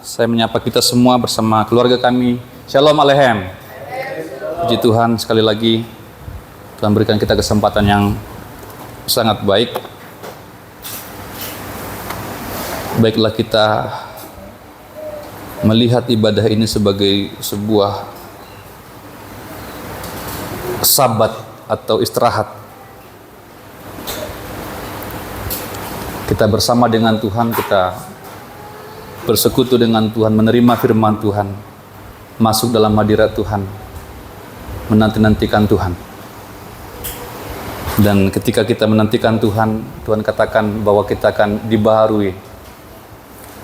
Saya menyapa kita semua bersama keluarga kami. Shalom Alehem. Puji Tuhan, sekali lagi Tuhan berikan kita kesempatan yang sangat baik. Baiklah kita melihat ibadah ini sebagai sebuah sabat atau istirahat. Kita bersama dengan Tuhan, kita bersekutu dengan Tuhan, menerima firman Tuhan, masuk dalam hadirat Tuhan, menanti-nantikan Tuhan. Dan ketika kita menantikan Tuhan, Tuhan katakan bahwa kita akan dibaharui,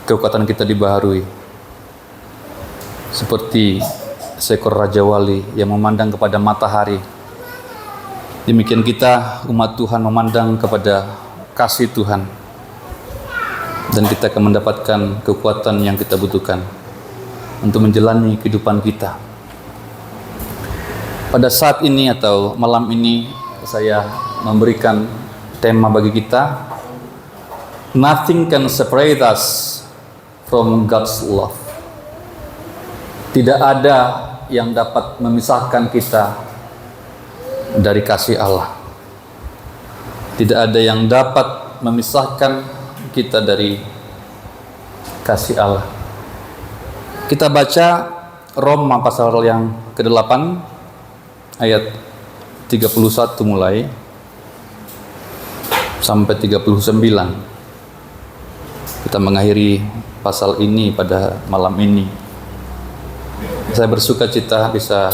kekuatan kita dibaharui, seperti seekor Raja Wali yang memandang kepada matahari. Demikian kita umat Tuhan memandang kepada kasih Tuhan, dan kita akan mendapatkan kekuatan yang kita butuhkan untuk menjalani kehidupan kita. Pada saat ini atau malam ini saya memberikan tema bagi kita, Nothing can separate us from God's love. Tidak ada yang dapat memisahkan kita dari kasih Allah. Tidak ada yang dapat memisahkan kita dari kasih Allah. Kita baca Roma pasal yang ke-8 ayat 31 mulai sampai 39. Kita mengakhiri pasal ini pada malam ini. Saya bersuka cita bisa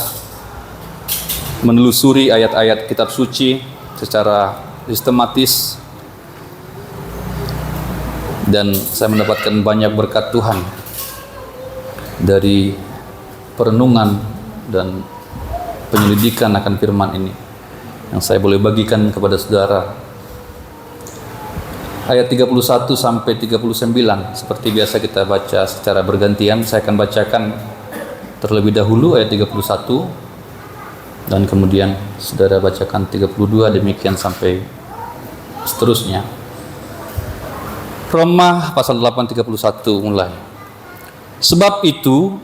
menelusuri ayat-ayat kitab suci secara sistematis, dan saya mendapatkan banyak berkat Tuhan dari perenungan dan penyelidikan akan firman ini yang saya boleh bagikan kepada saudara. Ayat 31 sampai 39 seperti biasa kita baca secara bergantian. Saya akan bacakan terlebih dahulu ayat 31 dan kemudian saudara bacakan 32, demikian sampai seterusnya. Roma pasal 8 31 mulai. Sebab itu,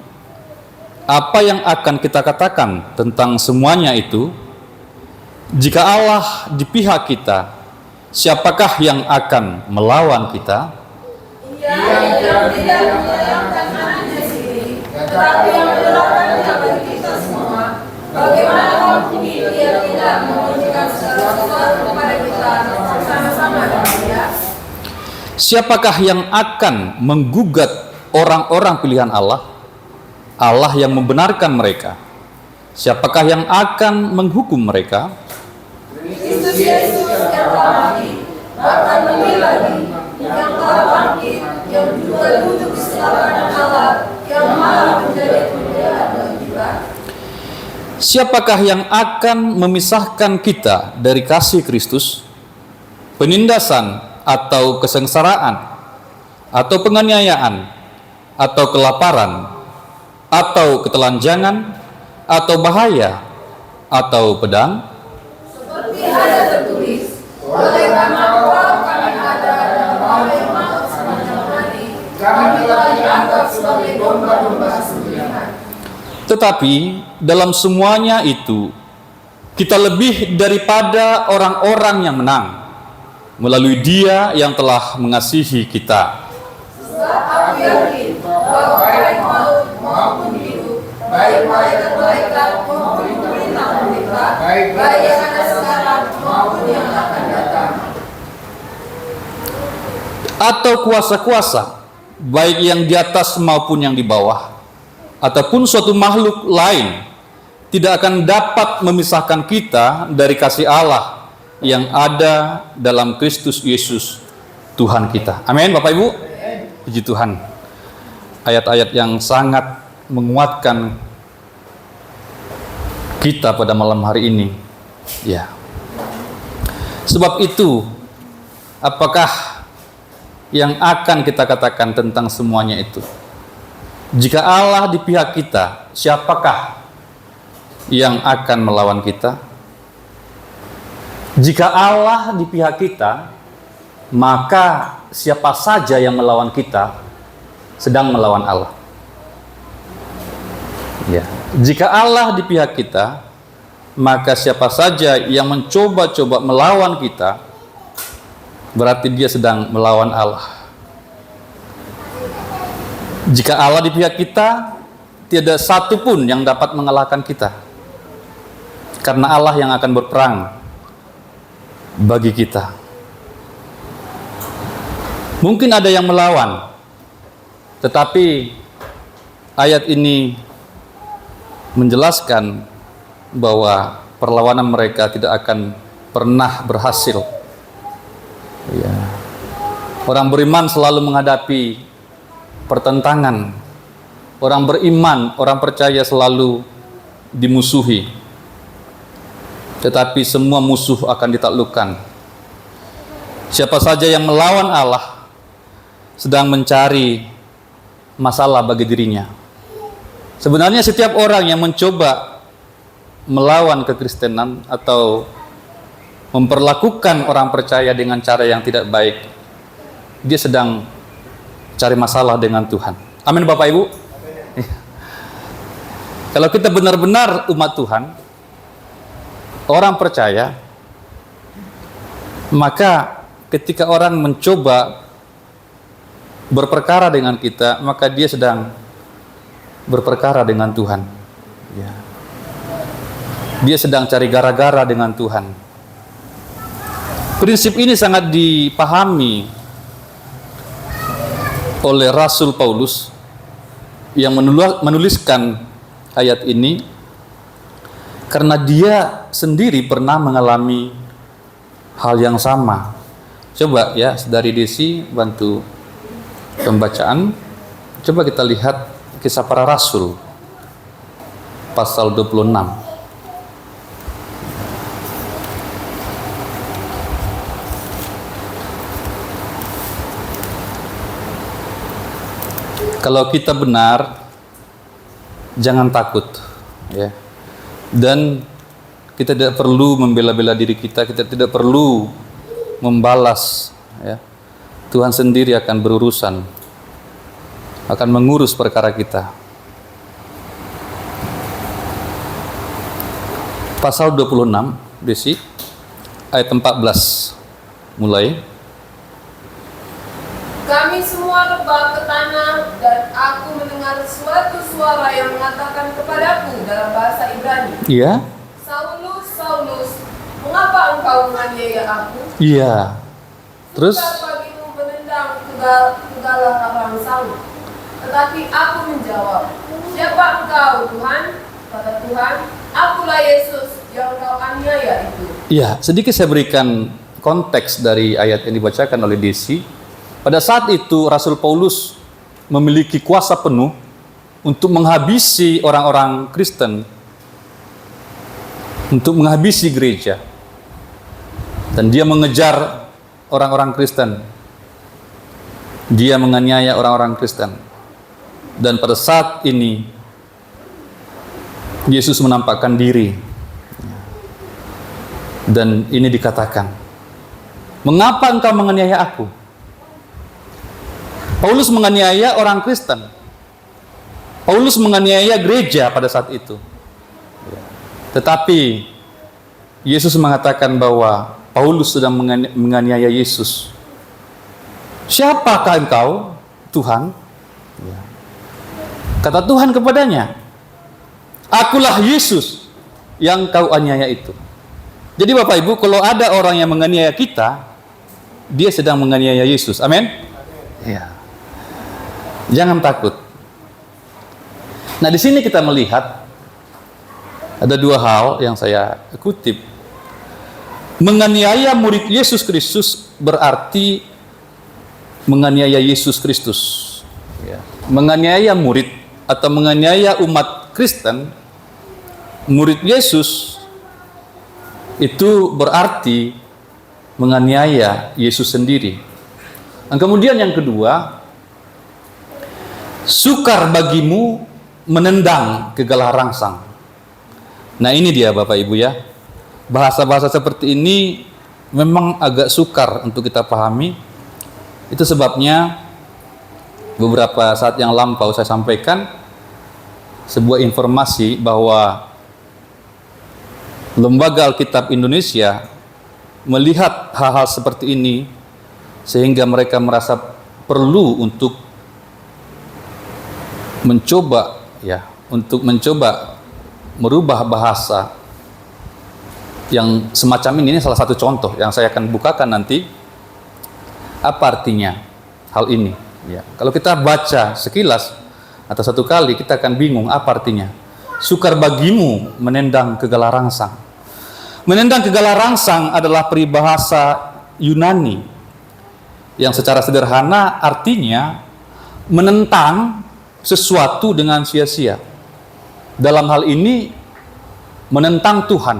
apa yang akan kita katakan tentang semuanya itu? Jika Allah di pihak kita, siapakah yang akan melawan kita? Ia yang tidak menyayangkan anaknya sendiri, tetapi yang menyerahkan bagi kita semua. Bagaimana mungkin Dia tidak memberikan segala sesuatu kepada kita bersama-sama dengan Dia? Siapakah yang akan menggugat orang-orang pilihan Allah? Allah yang membenarkan mereka. Siapakah yang akan menghukum mereka? Kristus Yesus yang telah mati, bahkan lebih lagi, yang telah bangkit, yang juga duduk di sebelah kanan Allah, yang maha menjadi pembela bagi kita. Siapakah yang akan memisahkan kita dari kasih Kristus? Penindasan atau kesengsaraan, atau penganiayaan, atau kelaparan, atau ketelanjangan, atau bahaya, atau pedang? Seperti ada tertulis, oleh karena Engkau kami ada dan oleh maut semacam tadi, kami telah dianggap sebagai domba-domba sembelihan. Tetapi dalam semuanya itu kita lebih daripada orang-orang yang menang melalui Dia yang telah mengasihi kita. Sebab aku yakin bahwa baik maut maupun hidup, baik malaikat-malaikat maupun pemerintah-pemerintah, baik yang ada sekarang maupun yang akan datang, Atau kuasa-kuasa, baik yang di atas maupun yang di bawah, ataupun suatu makhluk lain, tidak akan dapat memisahkan kita dari kasih Allah yang ada dalam Kristus Yesus Tuhan kita. Amin, Bapak Ibu. Puji Tuhan. Ayat-ayat yang sangat menguatkan kita pada malam hari ini. Ya. Sebab itu, apakah yang akan kita katakan tentang semuanya itu? Jika Allah di pihak kita, siapakah yang akan melawan kita? Jika Allah di pihak kita, maka siapa saja yang melawan kita sedang melawan Allah. Ya, jika Allah di pihak kita, maka siapa saja yang mencoba-coba melawan kita, berarti dia sedang melawan Allah. Jika Allah di pihak kita, tiada satu pun yang dapat mengalahkan kita, karena Allah yang akan berperang bagi kita. Mungkin ada yang melawan, tetapi ayat ini menjelaskan bahwa perlawanan mereka tidak akan pernah berhasil. Ya. Orang beriman selalu menghadapi pertentangan. Orang beriman, orang percaya selalu dimusuhi. Tetapi semua musuh akan ditaklukkan. Siapa saja yang melawan Allah sedang mencari masalah bagi dirinya. Sebenarnya setiap orang yang mencoba melawan kekristenan atau memperlakukan orang percaya dengan cara yang tidak baik, dia sedang cari masalah dengan Tuhan. Amin Bapak Ibu. Kalau kita benar-benar umat Tuhan, orang percaya, maka ketika orang mencoba berperkara dengan kita, maka dia sedang berperkara dengan Tuhan. Ya. Dia sedang cari gara-gara dengan Tuhan. Prinsip ini sangat dipahami oleh Rasul Paulus yang menuliskan ayat ini, karena dia sendiri pernah mengalami hal yang sama. Coba ya, Saudari Desi bantu pembacaan. Coba kita lihat Kisah Para Rasul pasal 26. Kalau kita benar, jangan takut, ya. Dan kita tidak perlu membela-bela diri kita tidak perlu membalas, ya. Tuhan sendiri akan berurusan, akan mengurus perkara kita. Pasal 26, Desi, ayat 14 mulai. Kami semua rebah ke tanah, dan aku mendengar suatu suara yang mengatakan kepadaku dalam bahasa Ibrani, Iya? Saulus, Saulus, mengapa engkau menganiaya aku? Iya. Terus? Sukar bagimu menendang segala orang Saul. Tetapi aku menjawab, siapa engkau Tuhan? Kata Tuhan, akulah Yesus yang engkau aniaya itu. Iya, sedikit saya berikan konteks dari ayat yang dibacakan oleh Desi. Pada saat itu Rasul Paulus memiliki kuasa penuh untuk menghabisi orang-orang Kristen, untuk menghabisi gereja. Dan dia mengejar orang-orang Kristen. Dia menganiaya orang-orang Kristen. Dan pada saat ini Yesus menampakkan diri. Dan ini dikatakan, mengapa engkau menganiaya aku? Paulus menganiaya orang Kristen. Paulus menganiaya gereja pada saat itu. Tetapi Yesus mengatakan bahwa Paulus sedang menganiaya Yesus. Siapakah engkau, Tuhan? Kata Tuhan kepadanya, akulah Yesus yang kau aniaya itu. Jadi Bapak Ibu, kalau ada orang yang menganiaya kita, dia sedang menganiaya Yesus. Amin? Ya. Jangan takut. Nah, di sini kita melihat ada dua hal yang saya kutip. Menganiaya murid Yesus Kristus berarti menganiaya Yesus Kristus. Ya. Menganiaya murid atau menganiaya umat Kristen, murid Yesus, itu berarti menganiaya Yesus sendiri. Dan kemudian yang kedua, sukar bagimu menendang gegala rangsang. Nah, ini dia Bapak Ibu ya. Bahasa-bahasa seperti ini memang agak sukar untuk kita pahami. Itu sebabnya beberapa saat yang lampau saya sampaikan sebuah informasi bahwa Lembaga Alkitab Indonesia melihat hal-hal seperti ini sehingga mereka merasa perlu untuk mencoba merubah bahasa yang semacam ini. Ini salah satu contoh yang saya akan bukakan nanti. Apa artinya hal ini? Ya, kalau kita baca sekilas atau satu kali kita akan bingung apa artinya. Sukar bagimu menendang kegala rangsang. Menendang kegala rangsang adalah peribahasa Yunani yang secara sederhana artinya menentang sesuatu dengan sia-sia. Dalam hal ini menentang Tuhan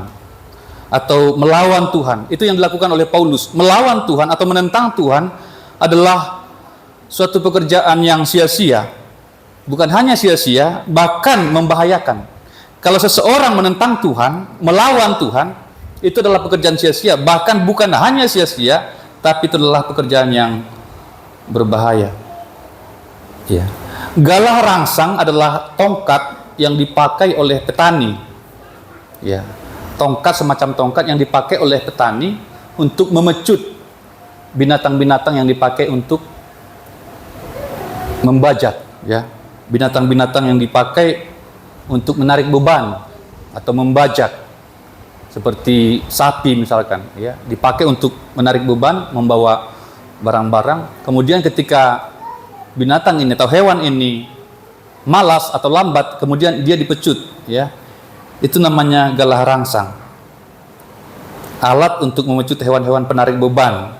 atau melawan Tuhan. Itu yang dilakukan oleh Paulus. Melawan Tuhan atau menentang Tuhan adalah suatu pekerjaan yang sia-sia. Bukan hanya sia-sia, bahkan membahayakan. Kalau seseorang menentang Tuhan, melawan Tuhan, itu adalah pekerjaan sia-sia. Bahkan bukan hanya sia-sia, tapi itu adalah pekerjaan yang berbahaya. Ya. Galah rangsang adalah tongkat yang dipakai oleh petani. Ya. Tongkat semacam tongkat yang dipakai oleh petani untuk memecut binatang-binatang yang dipakai untuk membajak. Ya. Binatang-binatang yang dipakai untuk menarik beban atau membajak, seperti sapi misalkan, ya, dipakai untuk menarik beban, membawa barang-barang. Kemudian ketika binatang ini atau hewan ini malas atau lambat, kemudian dia dipecut, ya, itu namanya galah rangsang, alat untuk memecut hewan-hewan penarik beban.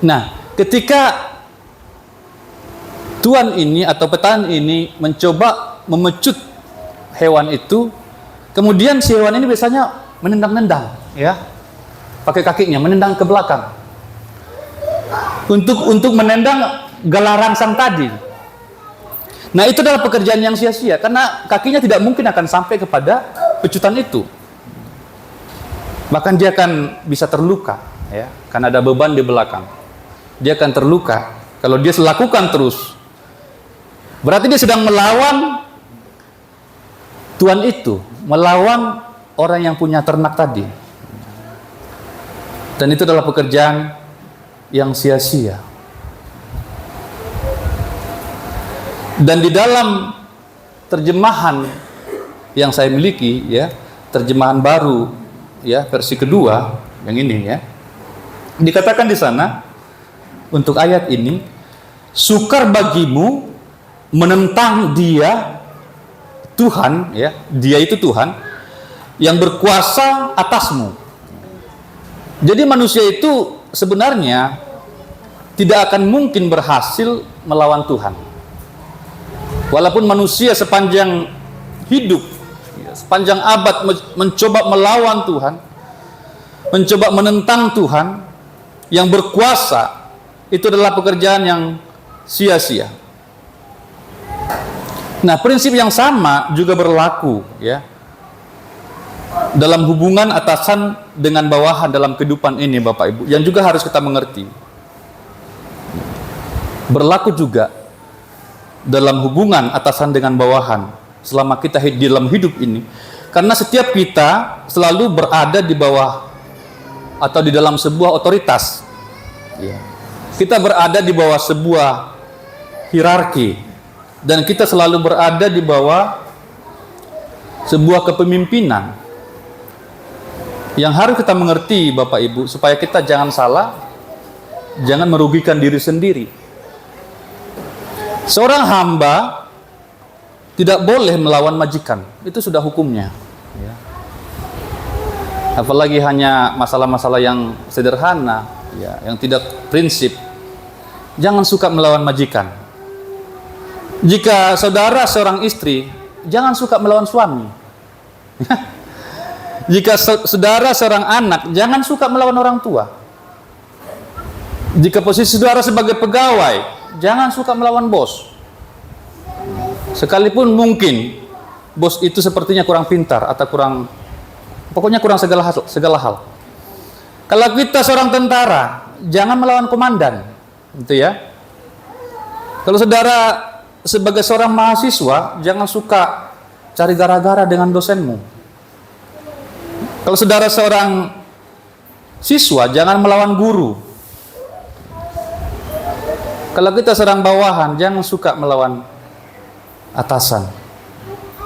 Nah, ketika tuan ini atau petani ini mencoba memecut hewan itu, kemudian si hewan ini biasanya menendang-nendang, ya, pakai kakinya menendang ke belakang untuk menendang galah rangsang tadi. Nah, itu adalah pekerjaan yang sia-sia karena kakinya tidak mungkin akan sampai kepada pecutan itu. Bahkan dia akan bisa terluka, ya, karena ada beban di belakang. Dia akan terluka kalau dia lakukan terus. Berarti dia sedang melawan Tuhan itu, melawan orang yang punya ternak tadi. Dan itu adalah pekerjaan yang sia-sia. Dan di dalam terjemahan yang saya miliki, ya, terjemahan baru, ya, versi kedua yang ini, ya, dikatakan di sana untuk ayat ini, sukar bagimu menentang Dia Tuhan, ya, Dia itu Tuhan yang berkuasa atasmu. Jadi manusia itu sebenarnya tidak akan mungkin berhasil melawan Tuhan. Walaupun manusia sepanjang hidup, sepanjang abad mencoba melawan Tuhan, mencoba menentang Tuhan yang berkuasa, itu adalah pekerjaan yang sia-sia. Nah, prinsip yang sama juga berlaku, ya, dalam hubungan atasan dengan bawahan dalam kehidupan ini, Bapak Ibu, yang juga harus kita mengerti. Berlaku juga dalam hubungan atasan dengan bawahan selama kita di dalam hidup ini, karena setiap kita selalu berada di bawah atau di dalam sebuah otoritas, ya. Kita berada di bawah sebuah hierarki. Dan kita selalu berada di bawah sebuah kepemimpinan yang harus kita mengerti, Bapak Ibu, supaya kita jangan salah, jangan merugikan diri sendiri. Seorang hamba tidak boleh melawan majikan, itu sudah hukumnya, ya. Apalagi hanya masalah-masalah yang sederhana, ya, yang tidak prinsip. Jangan suka melawan majikan. Jika saudara seorang istri, jangan suka melawan suami. Jika saudara seorang anak, jangan suka melawan orang tua. Jika posisi saudara sebagai pegawai, jangan suka melawan bos. Sekalipun mungkin bos itu sepertinya kurang pintar atau pokoknya kurang segala hal. Kalau kita seorang tentara, jangan melawan komandan, gitu ya. Kalau saudara sebagai seorang mahasiswa, jangan suka cari gara-gara dengan dosenmu. Kalau saudara seorang siswa, jangan melawan guru. Kalau kita seorang bawahan, jangan suka melawan atasan.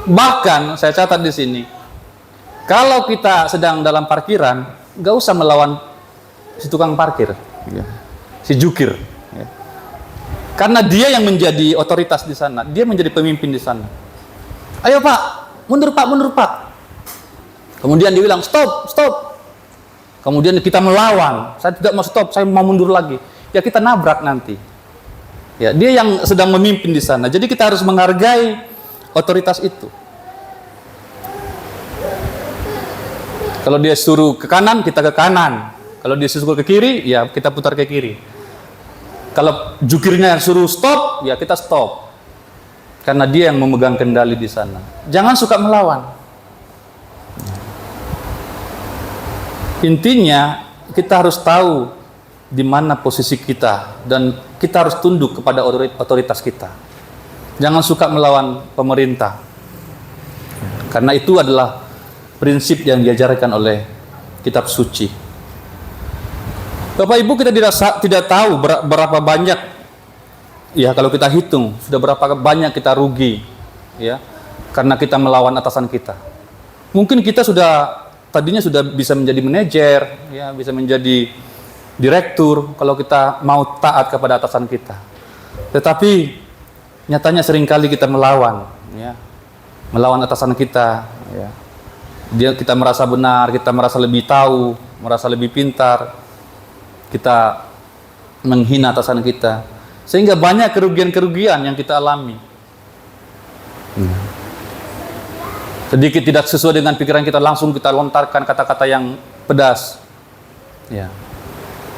Bahkan saya catat di sini, kalau kita sedang dalam parkiran, gak usah melawan si tukang parkir, si jukir, karena dia yang menjadi otoritas di sana, dia menjadi pemimpin di sana. Ayo Pak, mundur Pak, mundur Pak. Kemudian dia bilang stop, stop. Kemudian kita melawan, saya tidak mau stop, saya mau mundur lagi. Ya kita nabrak nanti. Ya, dia yang sedang memimpin di sana. Jadi kita harus menghargai otoritas itu. Kalau dia suruh ke kanan, kita ke kanan. Kalau dia suruh ke kiri, ya kita putar ke kiri. Kalau jukirnya suruh stop, ya kita stop. Karena dia yang memegang kendali di sana. Jangan suka melawan. Intinya, kita harus tahu di mana posisi kita dan kita harus tunduk kepada otoritas kita. Jangan suka melawan pemerintah. Karena itu adalah prinsip yang diajarkan oleh kitab suci. Bapak Ibu, kita tidak tahu berapa banyak, ya kalau kita hitung sudah berapa banyak kita rugi, ya, karena kita melawan atasan kita. Mungkin kita tadinya sudah bisa menjadi manajer, ya, bisa menjadi direktur kalau kita mau taat kepada atasan kita. Tetapi nyatanya seringkali kita melawan, ya, melawan atasan kita, ya. Kita merasa benar, kita merasa lebih tahu, merasa lebih pintar, kita menghina atasan kita, sehingga banyak kerugian-kerugian yang kita alami. Sedikit tidak sesuai dengan pikiran kita, langsung kita lontarkan kata-kata yang pedas. Ya.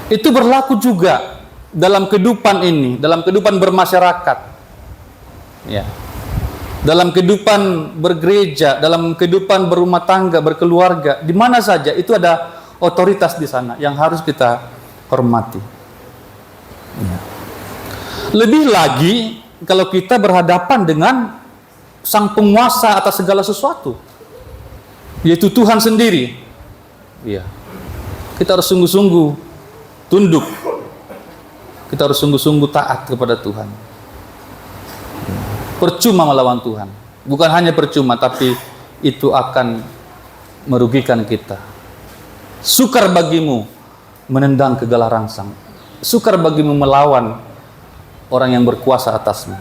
Itu berlaku juga dalam kehidupan ini, dalam kehidupan bermasyarakat. Ya. Dalam kehidupan bergereja, dalam kehidupan berumah tangga, berkeluarga, di mana saja itu ada otoritas di sana yang harus kita hormati. Ya. Lebih lagi kalau kita berhadapan dengan sang penguasa atas segala sesuatu, yaitu Tuhan sendiri. Ya. Kita harus sungguh-sungguh tunduk. Kita harus sungguh-sungguh taat kepada Tuhan. Percuma melawan Tuhan. Bukan hanya percuma, tapi itu akan merugikan kita. Sukar bagimu menendang kegala rangsang. Sukar bagimu melawan orang yang berkuasa atasmu.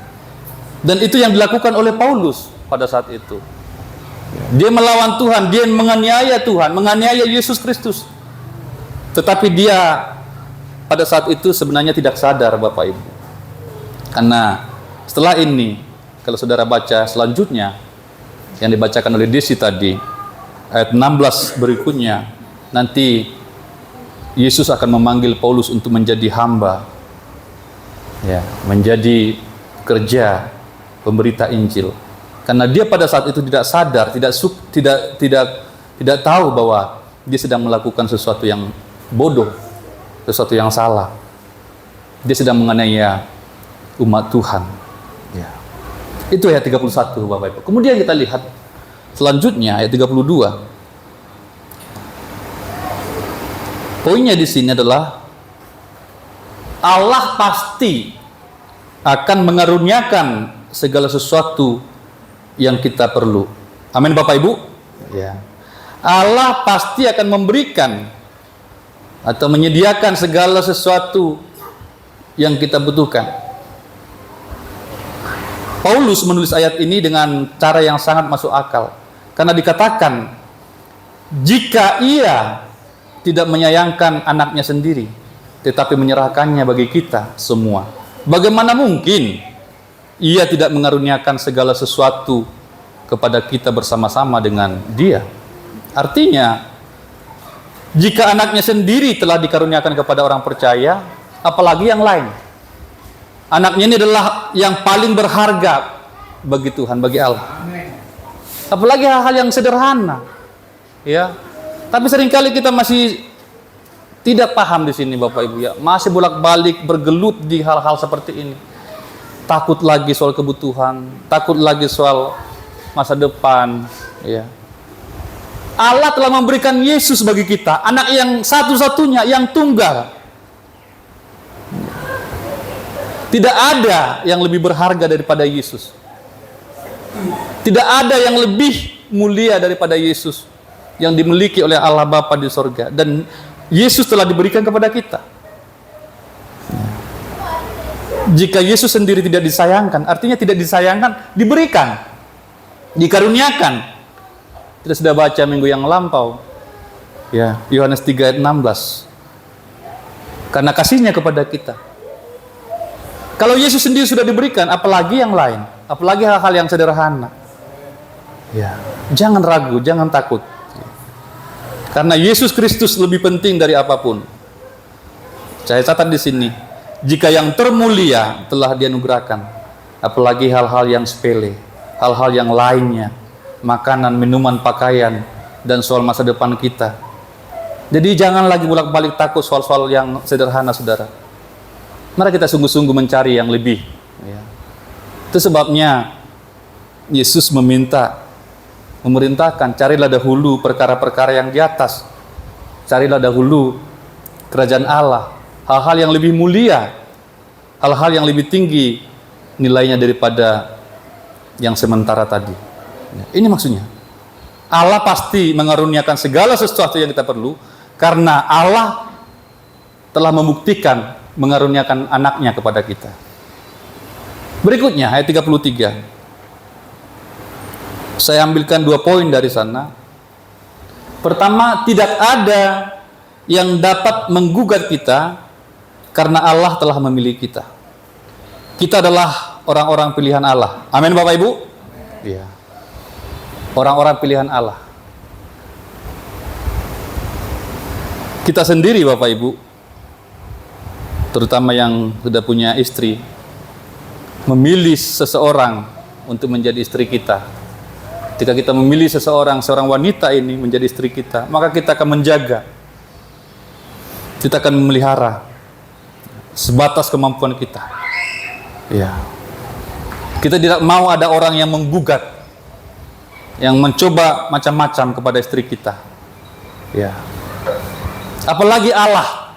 Dan itu yang dilakukan oleh Paulus pada saat itu. Dia melawan Tuhan, dia menganiaya Tuhan, menganiaya Yesus Kristus. Tetapi dia pada saat itu sebenarnya tidak sadar, Bapak Ibu. Karena setelah ini, kalau saudara baca selanjutnya yang dibacakan oleh Desi tadi, ayat 16 berikutnya, nanti Yesus akan memanggil Paulus untuk menjadi hamba, ya, menjadi pekerja, pemberita Injil. Karena dia pada saat itu tidak sadar, tidak tahu bahwa dia sedang melakukan sesuatu yang bodoh, sesuatu yang salah. Dia sedang menganiaya umat Tuhan. Ya. Itu ayat 31, Bapak Ibu. Kemudian kita lihat selanjutnya ayat 32. Poinnya di sini adalah Allah pasti akan mengaruniakan segala sesuatu yang kita perlu. Amin, Bapak Ibu. Ya. Allah pasti akan memberikan atau menyediakan segala sesuatu yang kita butuhkan. Paulus menulis ayat ini dengan cara yang sangat masuk akal. Karena dikatakan, jika ia tidak menyayangkan anaknya sendiri, tetapi menyerahkannya bagi kita semua, bagaimana mungkin ia tidak mengaruniakan segala sesuatu kepada kita bersama-sama dengan dia? Artinya, jika anaknya sendiri telah dikaruniakan kepada orang percaya, apalagi yang lain. Anaknya ini adalah yang paling berharga bagi Tuhan, bagi Allah. Apalagi hal-hal yang sederhana, ya. Tapi seringkali kita masih tidak paham di sini, Bapak Ibu, ya. Masih bolak-balik bergelut di hal-hal seperti ini. takut lagi soal kebutuhan, takut lagi soal masa depan, ya. Allah telah memberikan Yesus bagi kita, anak yang satu-satunya, yang tunggal. Tidak ada yang lebih berharga daripada Yesus. Tidak ada yang lebih mulia daripada Yesus yang dimiliki oleh Allah Bapa di sorga. Dan Yesus telah diberikan kepada kita. Jika Yesus sendiri tidak disayangkan, artinya tidak disayangkan, diberikan, dikaruniakan. Kita sudah baca minggu yang lampau, ya, Yohanes 3 ayat 16. Karena kasihnya kepada kita. Kalau Yesus sendiri sudah diberikan, apalagi yang lain, apalagi hal-hal yang sederhana. Ya, jangan ragu, jangan takut. Karena Yesus Kristus lebih penting dari apapun. Saya catat di sini, jika yang termulia telah dianugerahkan, apalagi hal-hal yang sepele, hal-hal yang lainnya, makanan, minuman, pakaian, dan soal masa depan kita. Jadi jangan lagi bolak-balik takut soal-soal yang sederhana, saudara. Mari kita sungguh-sungguh mencari yang lebih. Ya. Itu sebabnya Yesus memerintahkan, carilah dahulu perkara-perkara yang di atas. Carilah dahulu kerajaan Allah, hal-hal yang lebih mulia, hal-hal yang lebih tinggi nilainya daripada yang sementara tadi. Ini maksudnya. Allah pasti mengaruniakan segala sesuatu yang kita perlu, karena Allah telah membuktikan mengaruniakan anaknya kepada kita. Berikutnya ayat 33. Saya ambilkan 2 poin dari sana. Pertama, tidak ada yang dapat menggugat kita karena Allah telah memilih kita. Kita adalah orang-orang pilihan Allah. Amin, Bapak Ibu? Iya. Orang-orang pilihan Allah. Kita sendiri, Bapak Ibu, terutama yang sudah punya istri, memilih seseorang untuk menjadi istri kita. Ketika kita memilih seorang wanita ini menjadi istri kita, maka kita akan menjaga, kita akan memelihara sebatas kemampuan kita. Ya. Kita tidak mau ada orang yang menggugat, yang mencoba macam-macam kepada istri kita. Ya. Apalagi Allah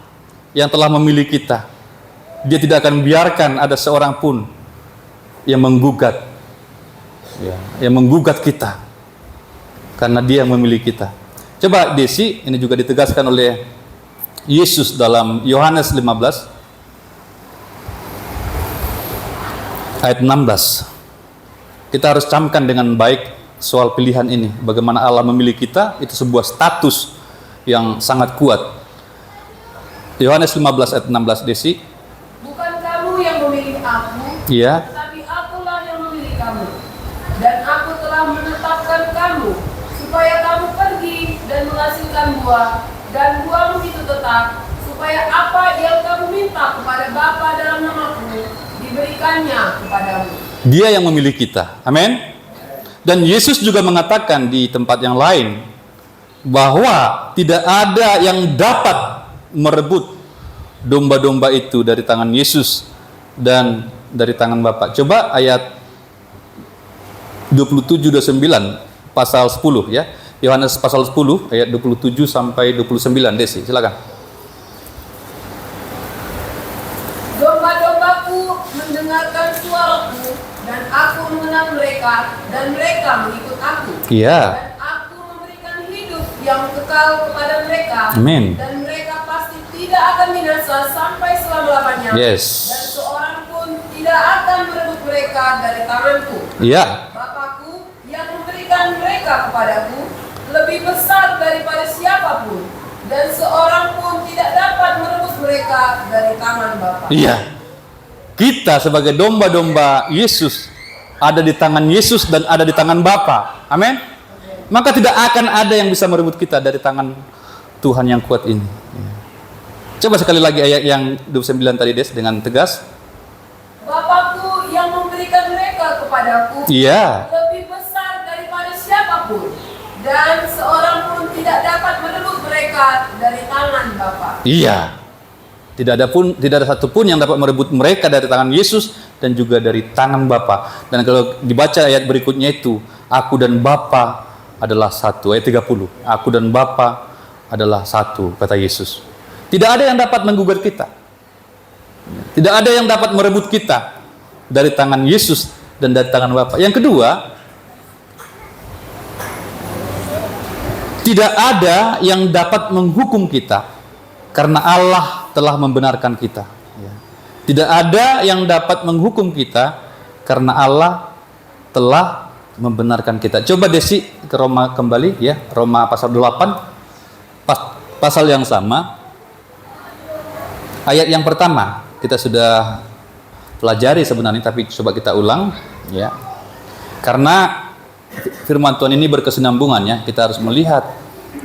yang telah memilih kita. Dia tidak akan biarkan ada seorang pun yang menggugat. Ya, yang menggugat kita. Karena Dia yang memilih kita. Coba Desi, ini juga ditegaskan oleh Yesus dalam Yohanes 15 ayat 16. Kita harus camkan dengan baik soal pilihan ini, bagaimana Allah memilih kita, itu sebuah status yang sangat kuat. Yohanes 15 ayat 16, Desi. Bukan kamu yang memilih aku, Iya. tapi akulah yang memilih kamu. Dan aku telah menetapkan kamu, supaya kamu pergi dan menghasilkan buah, dan buahmu itu tetap, supaya apa yang kamu minta kepada Bapa dalam namaku, diberikannya kepadamu. Dia yang memilih kita. Amin. Dan Yesus juga mengatakan di tempat yang lain bahwa tidak ada yang dapat merebut domba-domba itu dari tangan Yesus dan dari tangan Bapa. Coba ayat 27-29 pasal 10 ya. Yohanes pasal 10 ayat 27 sampai 29, Desi, silakan. Domba-dombaku mendengarkan suaraku, dan aku mengenal mereka, dan mereka mengikut aku. Iya. Dan aku memberikan hidup yang kekal kepada mereka. Amin. Dan mereka pasti tidak akan binasa sampai selama-lamanya. Yes. Dan seorang pun tidak akan merebut mereka dari tanganku. Iya. Bapakku yang memberikan mereka kepadaku lebih besar daripada siapapun, dan seorang pun tidak dapat merebut mereka dari tangan Bapa. Iya. Kita sebagai domba-domba Yesus ada di tangan Yesus dan ada di tangan Bapa. Amin. Maka tidak akan ada yang bisa merebut kita dari tangan Tuhan yang kuat ini. Coba sekali lagi ayat yang 29 tadi, Des, dengan tegas. Bapakku yang memberikan mereka kepadaku Iya. lebih besar daripada siapapun, dan seorang pun tidak dapat merebut mereka dari tangan Bapa. Iya. Tidak ada satupun yang dapat merebut mereka dari tangan Yesus dan juga dari tangan Bapa. Dan kalau dibaca ayat berikutnya itu, aku dan Bapa adalah satu. Ayat 30, aku dan Bapa adalah satu, kata Yesus. Tidak ada yang dapat menggugat kita. Tidak ada yang dapat merebut kita dari tangan Yesus dan dari tangan Bapa. Yang kedua, tidak ada yang dapat menghukum kita karena Allah telah membenarkan kita. Tidak ada yang dapat menghukum kita karena Allah telah membenarkan kita. Coba Desi ke Roma kembali ya, Roma pasal 8, pasal yang sama. Ayat yang pertama kita sudah pelajari sebenarnya, tapi coba kita ulang ya. Karena firman Tuhan ini berkesinambungan ya, kita harus melihat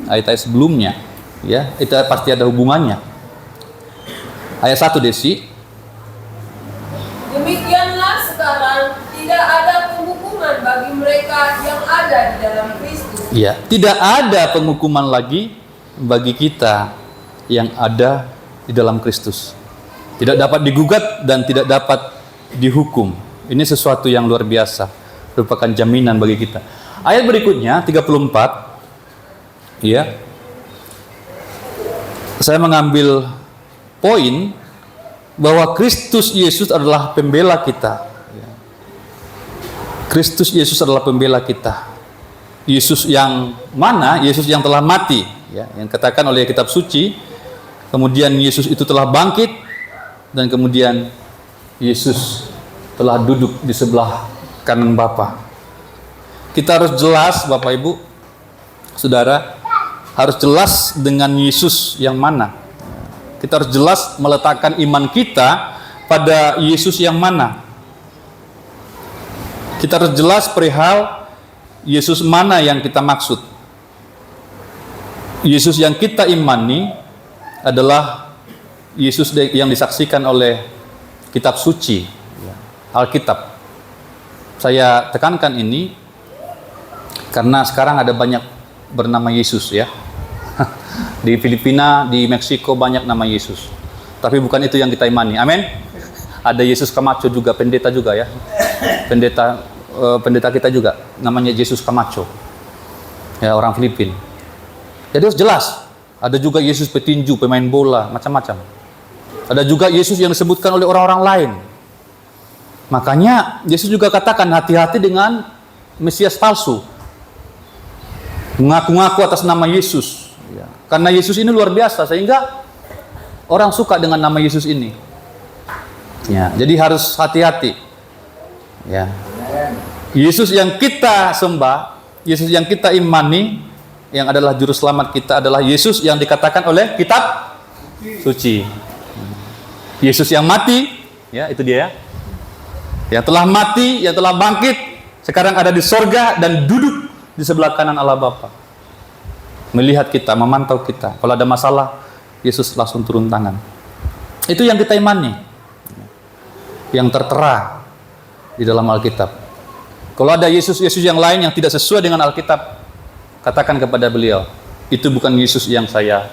ayat-ayat sebelumnya ya, itu pasti ada hubungannya. Ayat 1 Desi. Demikianlah sekarang tidak ada penghukuman bagi mereka yang ada di dalam Kristus. Ya, tidak ada penghukuman lagi bagi kita yang ada di dalam Kristus. Tidak dapat digugat dan tidak dapat dihukum. Ini sesuatu yang luar biasa, merupakan jaminan bagi kita. Ayat berikutnya 34 ya. Saya mengambil poin bahwa Kristus Yesus adalah pembela kita. Kristus Yesus adalah pembela kita. Yesus yang mana? Yesus yang telah mati ya, yang katakan oleh kitab suci. Kemudian Yesus itu telah bangkit, dan kemudian Yesus telah duduk di sebelah kanan Bapa. Kita harus jelas, Bapak Ibu Saudara, harus jelas dengan Yesus yang mana. Kita harus jelas meletakkan iman kita pada Yesus yang mana. Kita harus jelas perihal Yesus mana yang kita maksud. Yesus yang kita imani adalah Yesus yang disaksikan oleh kitab suci, Alkitab. Saya tekankan ini karena sekarang ada banyak bernama Yesus ya. Di Filipina, di Meksiko banyak nama Yesus. Tapi bukan itu yang kita imani. Amin. Ada Yesus Camacho juga, pendeta juga ya. Pendeta kita juga namanya Yesus Camacho. Ya, orang Filipina. Jadi harus jelas. Ada juga Yesus petinju, pemain bola, macam-macam. Ada juga Yesus yang disebutkan oleh orang-orang lain. Makanya Yesus juga katakan hati-hati dengan Mesias palsu. Mengaku-ngaku atas nama Yesus. Ya. Karena Yesus ini luar biasa sehingga orang suka dengan nama Yesus ini. Ya, jadi harus hati-hati. Ya. Yesus yang kita sembah, Yesus yang kita imani, yang adalah juru selamat kita adalah Yesus yang dikatakan oleh kitab suci. Yesus yang mati, ya itu dia ya. Yang telah mati, yang telah bangkit, sekarang ada di sorga dan duduk di sebelah kanan Allah Bapa. Melihat kita, memantau kita. Kalau ada masalah, Yesus langsung turun tangan. Itu yang kita imani, yang tertera di dalam Alkitab. Kalau ada Yesus-Yesus yang lain yang tidak sesuai dengan Alkitab, katakan kepada beliau, itu bukan Yesus yang saya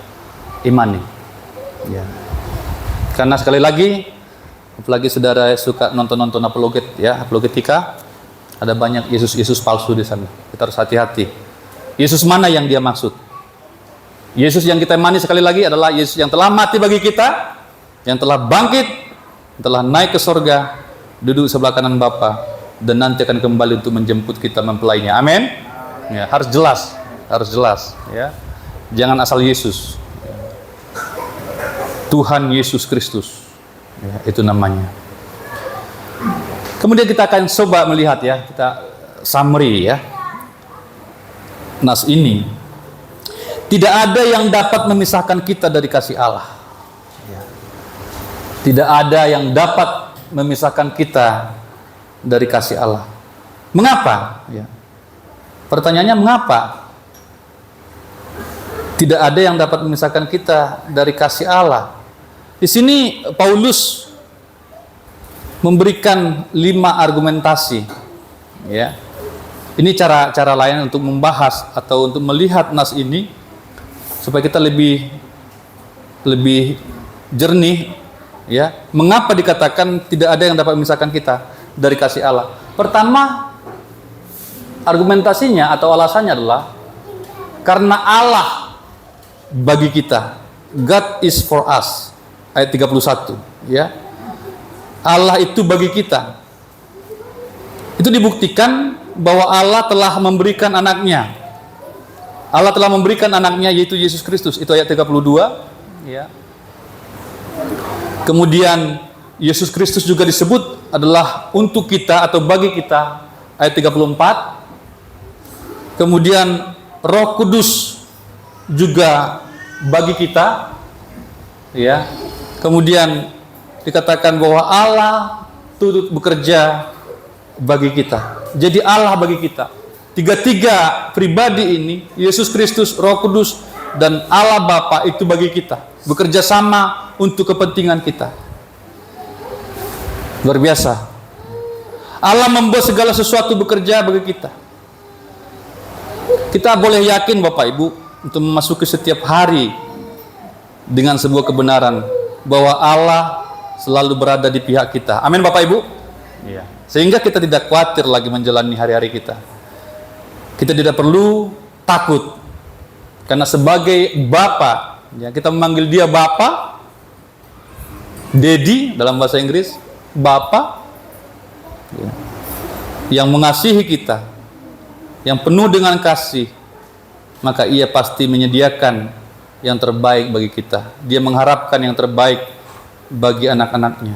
imani. Ya. Karena sekali lagi, apalagi saudara suka nonton-nonton apologetika, ada banyak Yesus-Yesus palsu di sana. Kita harus hati-hati. Yesus mana yang dia maksud? Yesus yang kita imani sekali lagi adalah Yesus yang telah mati bagi kita, yang telah bangkit, yang telah naik ke sorga, duduk sebelah kanan Bapa, dan nanti akan kembali untuk menjemput kita mempelainya. Amin. Ya, harus jelas, ya. Jangan asal Yesus. Tuhan Yesus Kristus, ya, itu namanya. Kemudian kita akan coba melihat ya, kita summary ya. Nas ini, tidak ada yang dapat memisahkan kita dari kasih Allah. Ya. Tidak ada yang dapat memisahkan kita dari kasih Allah. Mengapa? Ya. Pertanyaannya mengapa? Tidak ada yang dapat memisahkan kita dari kasih Allah. Di sini Paulus memberikan 5 argumentasi. Ya. Ini cara lain untuk membahas atau untuk melihat nas ini supaya kita lebih jernih Ya, mengapa dikatakan tidak ada yang dapat memisahkan kita dari kasih Allah? Pertama, argumentasinya atau alasannya adalah karena Allah bagi kita. God is for us. Ayat 31, ya. Allah itu bagi kita. Itu dibuktikan bahwa Allah telah memberikan anaknya. Allah telah memberikan anaknya, yaitu Yesus Kristus. Itu ayat 32, ya. Kemudian Yesus Kristus juga disebut adalah untuk kita atau bagi kita, ayat 34. Kemudian Roh Kudus juga bagi kita, ya. Kemudian dikatakan bahwa Allah turut bekerja bagi kita. Jadi Allah bagi kita. Tiga-tiga pribadi ini, Yesus Kristus, Roh Kudus, dan Allah Bapa itu bagi kita. Bekerja sama untuk kepentingan kita. Luar biasa. Allah membuat segala sesuatu bekerja bagi kita. Kita boleh yakin Bapak Ibu untuk memasuki setiap hari dengan sebuah kebenaran bahwa Allah selalu berada di pihak kita. Amin Bapak Ibu. Iya. Sehingga kita tidak khawatir lagi menjalani hari-hari kita. Kita tidak perlu takut. Karena sebagai Bapa, ya, kita memanggil dia Bapa, Daddy dalam bahasa Inggris, Bapa, ya, yang mengasihi kita, yang penuh dengan kasih, maka ia pasti menyediakan yang terbaik bagi kita. Dia mengharapkan yang terbaik bagi anak-anaknya.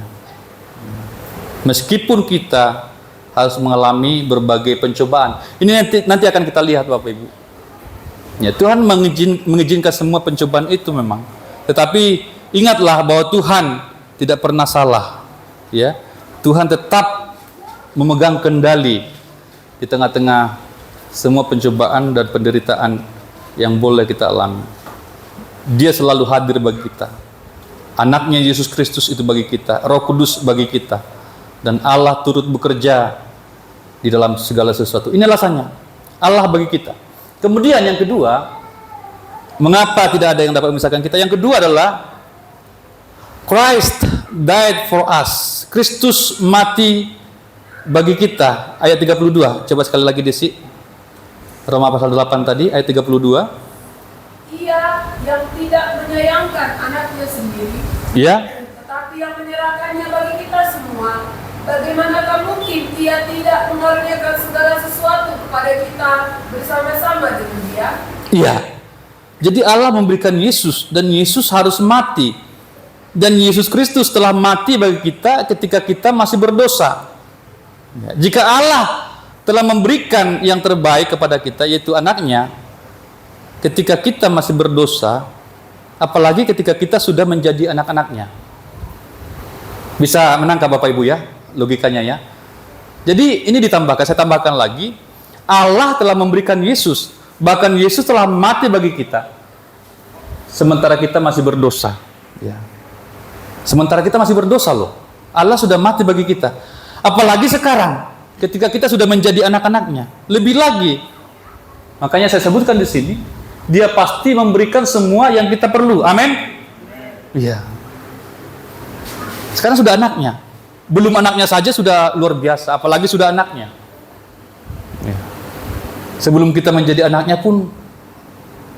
Meskipun kita harus mengalami berbagai pencobaan. Ini nanti akan kita lihat Bapak Ibu. Ya, Tuhan mengizinkan semua pencobaan itu memang. Tetapi ingatlah bahwa Tuhan tidak pernah salah. Ya, Tuhan tetap memegang kendali di tengah-tengah semua pencobaan dan penderitaan yang boleh kita alami. Dia selalu hadir bagi kita. Anaknya Yesus Kristus itu bagi kita. Roh Kudus bagi kita. Dan Allah turut bekerja di dalam segala sesuatu. Ini alasannya. Allah bagi kita. Kemudian yang kedua, mengapa tidak ada yang dapat memisahkan kita? Yang kedua adalah Christ died for us. Kristus mati bagi kita. Ayat 32. Coba sekali lagi Desi. Roma pasal 8 tadi, ayat 32. Ia yang tidak menyayangkan anaknya sendiri, Ya. tetapi yang menyerahkannya bagi kita semua. Bagaimanakah mungkin Dia tidak mengaruniakan segala sesuatu kepada kita bersama-sama dengan Dia? Iya. Jadi Allah memberikan Yesus dan Yesus harus mati. Dan Yesus Kristus telah mati bagi kita ketika kita masih berdosa. Ya, jika Allah telah memberikan yang terbaik kepada kita, yaitu anaknya, ketika kita masih berdosa, apalagi ketika kita sudah menjadi anak-anaknya. Bisa menangkap Bapak Ibu ya, logikanya ya. Jadi ini ditambahkan, saya tambahkan lagi, Allah telah memberikan Yesus, bahkan Yesus telah mati bagi kita, sementara kita masih berdosa. Ya. Sementara kita masih berdosa loh, Allah sudah mati bagi kita. Apalagi sekarang, ketika kita sudah menjadi anak-anaknya, lebih lagi. Makanya saya sebutkan di sini, Dia pasti memberikan semua yang kita perlu. Amin. Iya. Sekarang sudah anaknya. Belum anaknya saja sudah luar biasa, apalagi sudah anaknya. Ya. Sebelum kita menjadi anaknya pun,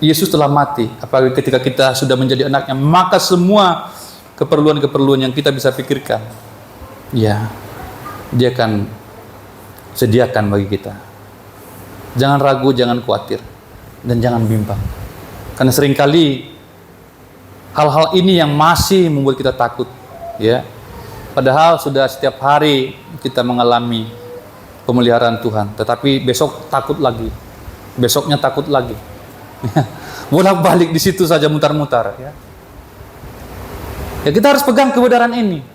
Yesus telah mati. Apalagi ketika kita sudah menjadi anaknya, maka semua keperluan-keperluan yang kita bisa pikirkan, ya, Dia akan sediakan bagi kita. Jangan ragu, jangan khawatir, dan jangan bimbang. Karena seringkali hal-hal ini yang masih membuat kita takut, ya. Padahal sudah setiap hari kita mengalami pemeliharaan Tuhan, tetapi besok takut lagi, besoknya takut lagi. Bolak-balik di situ saja mutar-mutar, ya. Ya, kita harus pegang kebenaran ini.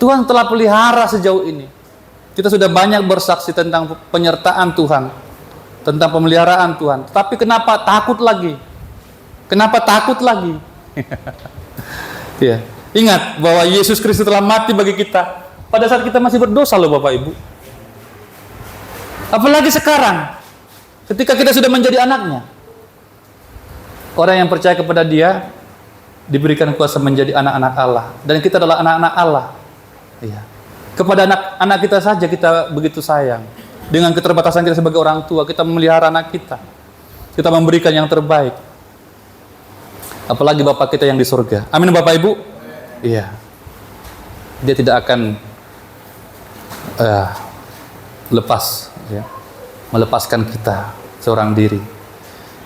Tuhan telah pelihara sejauh ini. Kita sudah banyak bersaksi tentang penyertaan Tuhan, tentang pemeliharaan Tuhan. Tapi kenapa takut lagi? Kenapa takut lagi? Ya, ingat bahwa Yesus Kristus telah mati bagi kita pada saat kita masih berdosa loh Bapak Ibu. Apalagi sekarang, ketika kita sudah menjadi anaknya. Orang yang percaya kepada Dia diberikan kuasa menjadi anak-anak Allah, dan kita adalah anak-anak Allah. Ya. Kepada anak-anak kita saja kita begitu sayang. Dengan keterbatasan kita sebagai orang tua, kita memelihara anak kita. Kita memberikan yang terbaik. Apalagi Bapak kita yang di surga. Amin Bapak Ibu. Iya. Dia tidak akan lepas, ya, melepaskan kita seorang diri.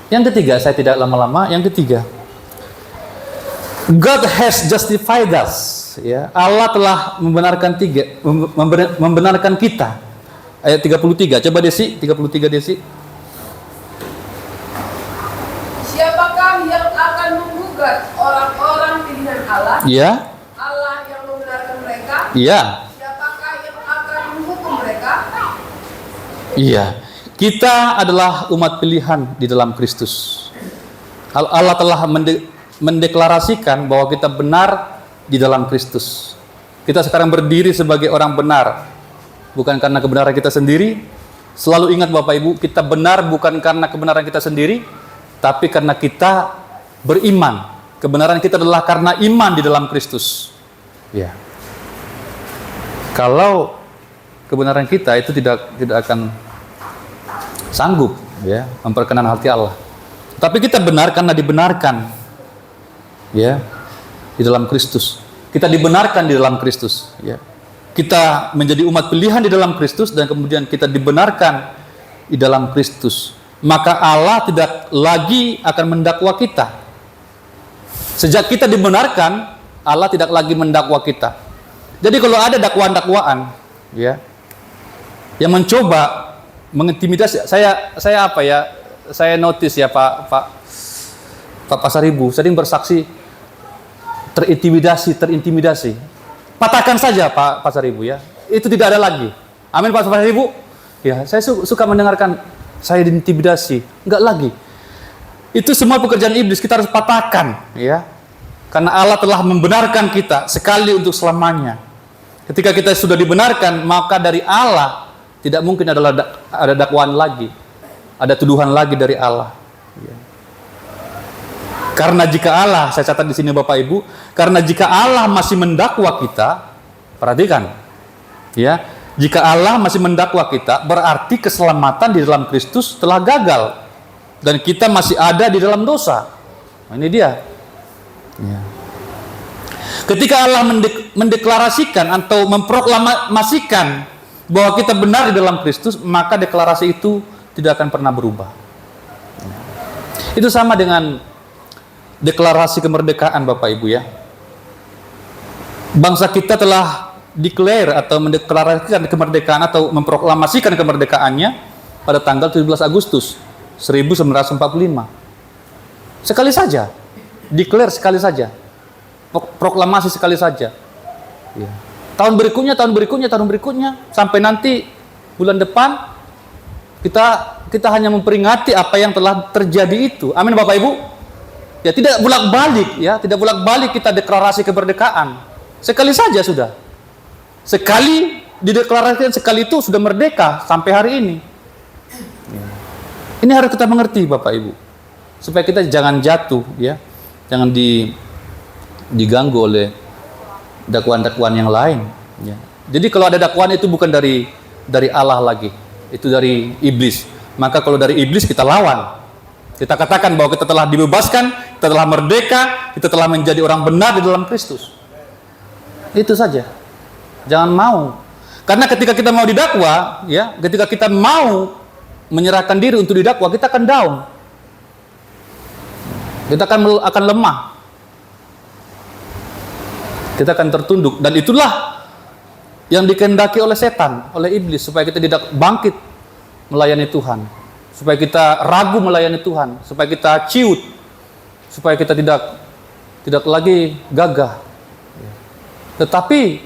Yang ketiga, saya tidak lama-lama. Yang ketiga, God has justified us. Ya, Allah telah membenarkan kita. Ayat 33. Coba Desi, 33 Desi. Siapakah yang akan menggugat orang-orang pilihan Allah? Ya. Allah yang membenarkan mereka? Ya. Siapakah yang akan menghukum mereka? Iya. Kita adalah umat pilihan di dalam Kristus. Allah telah mendeklarasikan bahwa kita benar di dalam Kristus. Kita sekarang berdiri sebagai orang benar, bukan karena kebenaran kita sendiri. Selalu ingat Bapak Ibu, kita benar bukan karena kebenaran kita sendiri, tapi karena kita beriman. Kebenaran kita adalah karena iman di dalam Kristus. Ya. Kalau kebenaran kita itu tidak akan sanggup, ya, memperkenan hati Allah. Tapi kita benar karena dibenarkan, ya, di dalam Kristus. Kita dibenarkan di dalam Kristus, ya. Kita menjadi umat pilihan di dalam Kristus dan kemudian kita dibenarkan di dalam Kristus. Maka Allah tidak lagi akan mendakwa kita. Sejak kita dibenarkan, Allah tidak lagi mendakwa kita. Jadi kalau ada dakwaan-dakwaan, ya, yang mencoba mengintimidasi, saya notice ya Pak Pasaribu sering bersaksi terintimidasi. Patahkan saja Pak Pasaribu, ya. Itu tidak ada lagi. Amin Pak Pasaribu. Ya, saya suka mendengarkan saya diintimidasi. Enggak lagi. Itu semua pekerjaan iblis, kita harus patahkan, ya. Karena Allah telah membenarkan kita sekali untuk selamanya. Ketika kita sudah dibenarkan, maka dari Allah tidak mungkin ada dakwaan lagi. Ada tuduhan lagi dari Allah. Ya. Karena jika Allah, saya catat di sini Bapak Ibu, karena jika Allah masih mendakwa kita, perhatikan, ya, jika Allah masih mendakwa kita, berarti keselamatan di dalam Kristus telah gagal dan kita masih ada di dalam dosa. Nah, ini dia. Ya. Ketika Allah mendeklarasikan atau memproklamasikan bahwa kita benar di dalam Kristus, maka deklarasi itu tidak akan pernah berubah. Ya. Itu sama dengan deklarasi kemerdekaan Bapak Ibu, ya. Bangsa kita telah declare atau mendeklarasikan kemerdekaan atau memproklamasikan kemerdekaannya pada tanggal 17 Agustus 1945. Sekali saja. Declare sekali saja. Proklamasi sekali saja. Ya. Tahun berikutnya sampai nanti bulan depan kita hanya memperingati apa yang telah terjadi itu. Amin Bapak Ibu. Ya, tidak bolak-balik, ya, tidak bolak-balik kita deklarasi kemerdekaan. Sekali saja sudah. Sekali dideklarasikan, sekali itu sudah merdeka sampai hari ini. Ya. Ini harus kita mengerti Bapak Ibu. Supaya kita jangan jatuh, ya. Jangan diganggu oleh dakwaan-dakwaan yang lain, ya. Jadi kalau ada dakwaan itu bukan dari Allah lagi. Itu dari iblis. Maka kalau dari iblis kita lawan. Kita katakan bahwa kita telah dibebaskan, kita telah merdeka, kita telah menjadi orang benar di dalam Kristus. Itu saja. Jangan mau. Karena ketika kita mau didakwa, ya, ketika kita mau menyerahkan diri untuk didakwa, kita akan down. Kita akan lemah. Kita akan tertunduk. Dan itulah yang dikehendaki oleh setan, oleh iblis, supaya kita tidak bangkit melayani Tuhan. Supaya kita ragu melayani Tuhan, supaya kita ciut, supaya kita tidak lagi gagah. Tetapi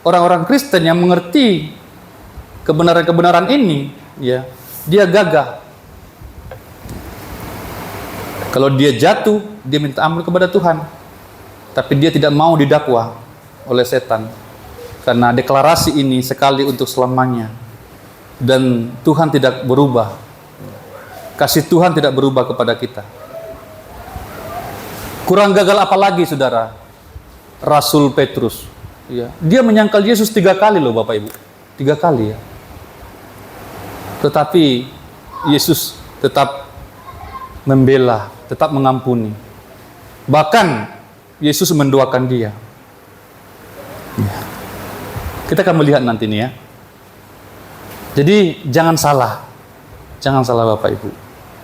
orang-orang Kristen yang mengerti kebenaran-kebenaran ini, ya, dia gagah. Kalau dia jatuh, dia minta ampun kepada Tuhan, tapi dia tidak mau didakwa oleh setan, karena deklarasi ini sekali untuk selamanya, dan Tuhan tidak berubah. Kasih Tuhan tidak berubah kepada kita. Kurang gagal apa lagi, saudara? Rasul Petrus. Ya. Dia menyangkal Yesus 3 kali loh, Bapak Ibu. 3 kali ya. Tetapi Yesus tetap membela, tetap mengampuni. Bahkan Yesus mendoakan dia. Ya. Kita akan melihat nanti nih ya. Jadi jangan salah Bapak Ibu.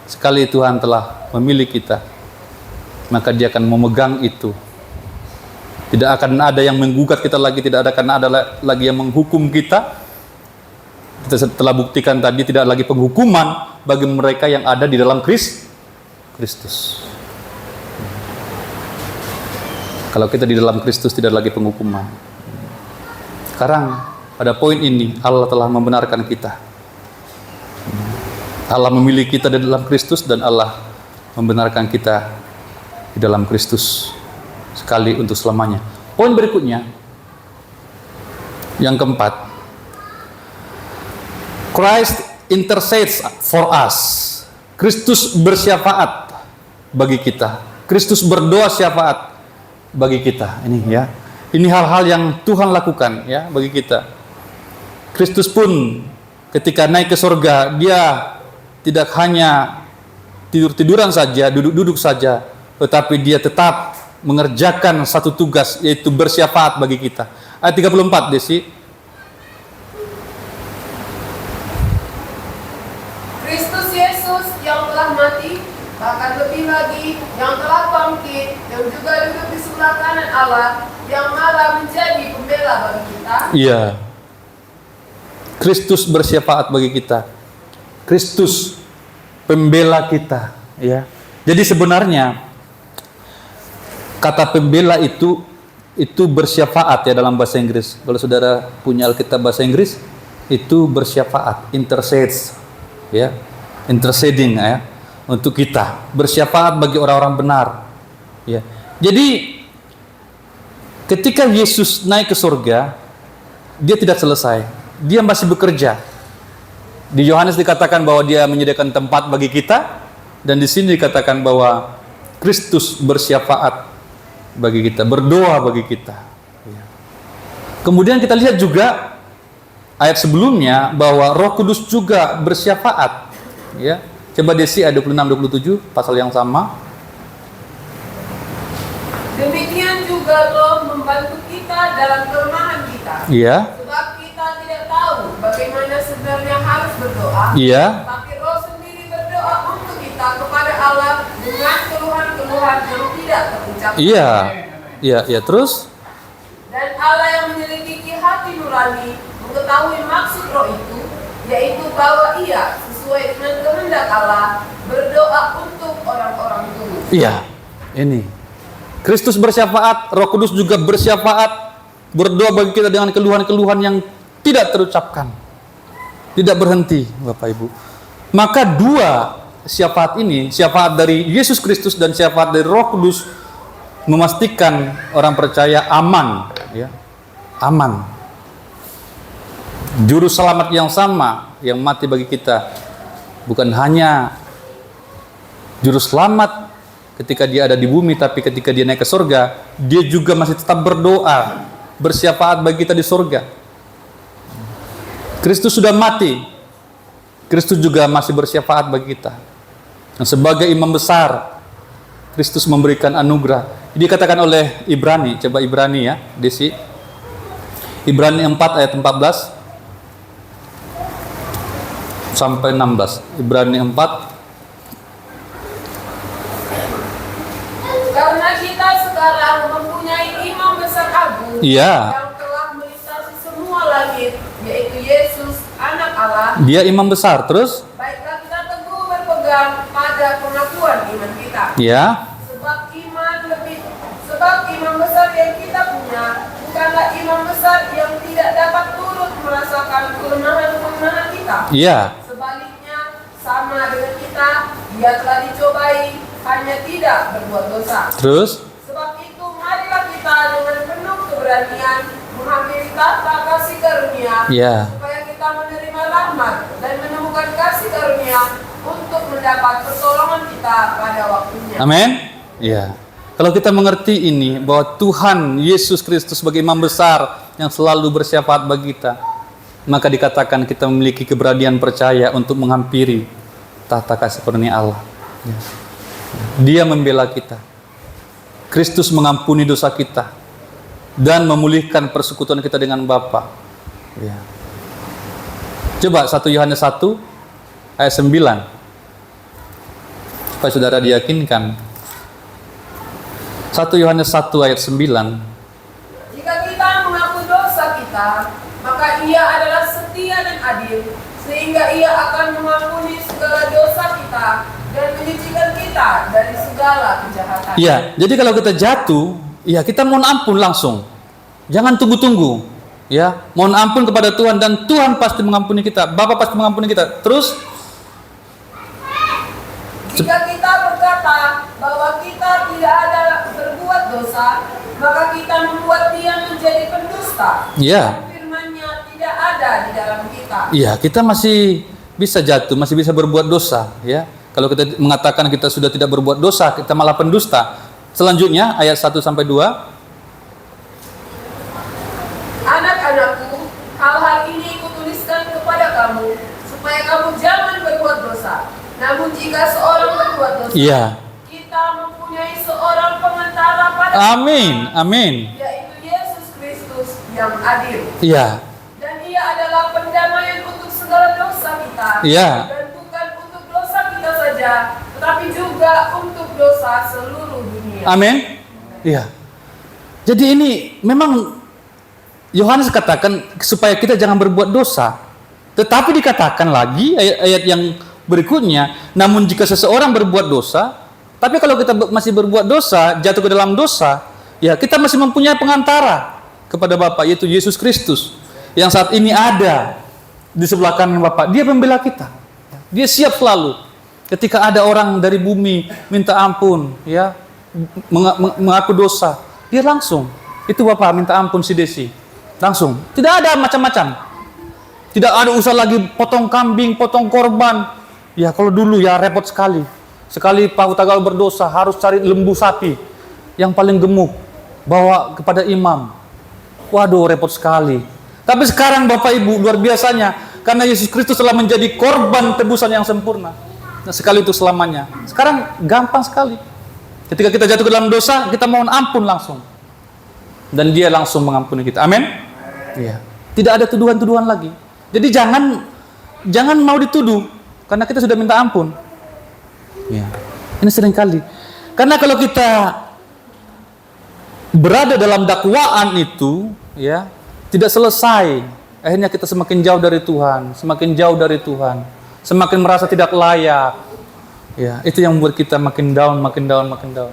Sekali Tuhan telah memilih kita, maka Dia akan memegang itu. Tidak akan ada yang menggugat kita lagi, tidak akan ada lagi yang menghukum kita. Kita telah buktikan tadi, tidak lagi penghukuman bagi mereka yang ada di dalam Kristus. Kalau kita di dalam Kristus, tidak lagi penghukuman. Sekarang pada poin ini Allah telah membenarkan kita. Allah memilih kita di dalam Kristus dan Allah membenarkan kita di dalam Kristus sekali untuk selamanya. Poin berikutnya, yang keempat, Christ intercedes for us. Kristus bersyafaat bagi kita. Kristus berdoa syafaat bagi kita. Ini ya. Ini hal-hal yang Tuhan lakukan ya bagi kita. Kristus pun ketika naik ke surga, Dia tidak hanya tidur-tiduran saja, duduk-duduk saja, tetapi Dia tetap mengerjakan satu tugas, yaitu bersyafaat bagi kita. Ayat 34, Desi. Kristus Yesus yang telah mati, bahkan lebih lagi yang telah bangkit, yang juga duduk di sebelah kanan Allah, yang malah menjadi pembela bagi kita. Iya. Kristus bersyafaat bagi kita. Kristus pembela kita, ya. Jadi sebenarnya kata pembela itu bersyafaat ya dalam bahasa Inggris. Kalau saudara punya Alkitab bahasa Inggris, itu bersyafaat, intercedes, ya, interceding ya, untuk kita, bersyafaat bagi orang-orang benar, ya. Jadi ketika Yesus naik ke surga, Dia tidak selesai, Dia masih bekerja. Di Yohanes dikatakan bahwa Dia menyediakan tempat bagi kita, dan di sini dikatakan bahwa Kristus bersyafaat bagi kita, berdoa bagi kita. Kemudian kita lihat juga ayat sebelumnya bahwa Roh Kudus juga bersyafaat. Ya, coba Desi ayat 26-27 pasal yang sama. Demikian juga Roh membantu kita dalam kelemahan kita. Iya. Sebab kita tidak tahu bagaimana sebenarnya harus berdoa. Iya. Tapi Roh sendiri berdoa untuk kita kepada Allah dengan keluhan-keluhan yang tidak terucapkan. Iya. Iya, terus Dan Allah yang menyelidiki hati nurani mengetahui maksud Roh itu, yaitu bahwa Ia sesuai dengan kehendak Allah berdoa untuk orang-orang dulu. iya. Ini Kristus bersyafaat, Roh Kudus juga bersyafaat, berdoa bagi kita dengan keluhan-keluhan yang tidak terucapkan, tidak berhenti, Bapak Ibu. Maka dua syafaat ini, syafaat dari Yesus Kristus dan syafaat dari Roh Kudus, memastikan orang percaya aman, ya, aman. Juru selamat yang sama yang mati bagi kita bukan hanya juru selamat ketika Dia ada di bumi, tapi ketika Dia naik ke surga, Dia juga masih tetap berdoa, bersyafaat bagi kita di surga. Kristus sudah mati, Kristus juga masih bersyafaat bagi kita. Dan sebagai imam besar, Kristus memberikan anugerah. Dikatakan oleh Ibrani, coba Ibrani ya, Desi. Ibrani 4 ayat 14 sampai 16. Ibrani 4. Karena kita sekarang mempunyai imam besar agung, Iya. yang telah melintasi semua langit, yaitu Yesus, Anak Allah. Dia imam besar, terus? Baiklah kita teguh berpegang pada pengakuan iman kita. Ya. Sebab imam besar yang kita punya bukanlah imam besar yang tidak dapat turut merasakan kelemahan-kelemahan kita. Iya. Sebaliknya, sama dengan kita, Dia telah dicobai, hanya tidak berbuat dosa. Terus? Sebab itu, marilah kita dengan penuh keberanian menghampiri tahta kasih karunia, Iya. supaya kita menerima rahmat dan menemukan kasih karunia untuk mendapat pertolongan kita pada waktunya. Amin. Iya. Kalau kita mengerti ini, bahwa Tuhan Yesus Kristus sebagai imam besar yang selalu bersyafaat bagi kita, maka dikatakan kita memiliki keberanian percaya untuk menghampiri tahta kasih karunia Allah. Dia membela kita. Kristus mengampuni dosa kita dan memulihkan persekutuan kita dengan Bapa. Ya. Coba 1 Yohanes 1 ayat 9, supaya saudara diyakinkan. 1 Yohanes 1 ayat 9. Jika kita mengaku dosa kita, maka Ia adalah setia dan adil, sehingga Ia akan mengampuni segala dosa kita dan menyucikan kita dari segala kejahatan. Ya, jadi kalau kita jatuh, ya kita mohon ampun langsung. Jangan tunggu-tunggu. Ya, mohon ampun kepada Tuhan dan Tuhan pasti mengampuni kita. Bapa pasti mengampuni kita. Terus jika kita berkata bahwa kita tidak ada berbuat dosa, maka kita membuat Dia menjadi pendusta. ya, Firman-Nya tidak ada di dalam kita. ya kita masih bisa jatuh, masih bisa berbuat dosa. Ya, kalau kita mengatakan kita sudah tidak berbuat dosa, kita malah pendusta. Selanjutnya ayat 1 sampai 2. Anak-anakku, hal-hal ini kutuliskan kepada kamu, supaya kamu jangan berbuat dosa. Namun jika seorang berbuat dosa, Iya. kita mempunyai seorang pengantara pada Amin, amin. yaitu Yesus Kristus yang adil. Iya, Dan Ia adalah pendamaian untuk segala dosa kita. Iya. Dan bukan untuk dosa kita saja, tetapi juga untuk dosa seluruh dunia. amin. Iya. Jadi ini memang Yohanes katakan supaya kita jangan berbuat dosa. Tetapi dikatakan lagi ayat-ayat yang berikutnya, namun jika seseorang berbuat dosa, tapi kalau kita masih berbuat dosa, jatuh ke dalam dosa, ya kita masih mempunyai pengantara kepada Bapa, yaitu Yesus Kristus, yang saat ini ada di sebelah kanan Bapa. Dia membela kita. Dia siap selalu. Ketika ada orang dari bumi minta ampun, ya mengaku dosa, dia langsung. Itu Bapak minta ampun si Desi. Langsung. Tidak ada macam-macam. Tidak ada usah lagi potong kambing, potong korban. Ya kalau dulu ya repot sekali. Sekali Pak Utagal berdosa harus cari lembu sapi yang paling gemuk, bawa kepada imam. Waduh repot sekali. Tapi sekarang Bapak Ibu luar biasanya, karena Yesus Kristus telah menjadi korban tebusan yang sempurna. Nah, sekali untuk selamanya. Sekarang gampang sekali. Ketika kita jatuh ke dalam dosa, kita mohon ampun langsung. Dan Dia langsung mengampuni kita. Amin. Iya. Tidak ada tuduhan-tuduhan lagi. Jadi jangan mau dituduh karena kita sudah minta ampun. Ya. Ini sering kali. Karena kalau kita berada dalam dakwaan itu, ya, tidak selesai. Akhirnya kita semakin jauh dari Tuhan, semakin jauh dari Tuhan, semakin merasa tidak layak. Ya, itu yang membuat kita makin down, makin down, makin down.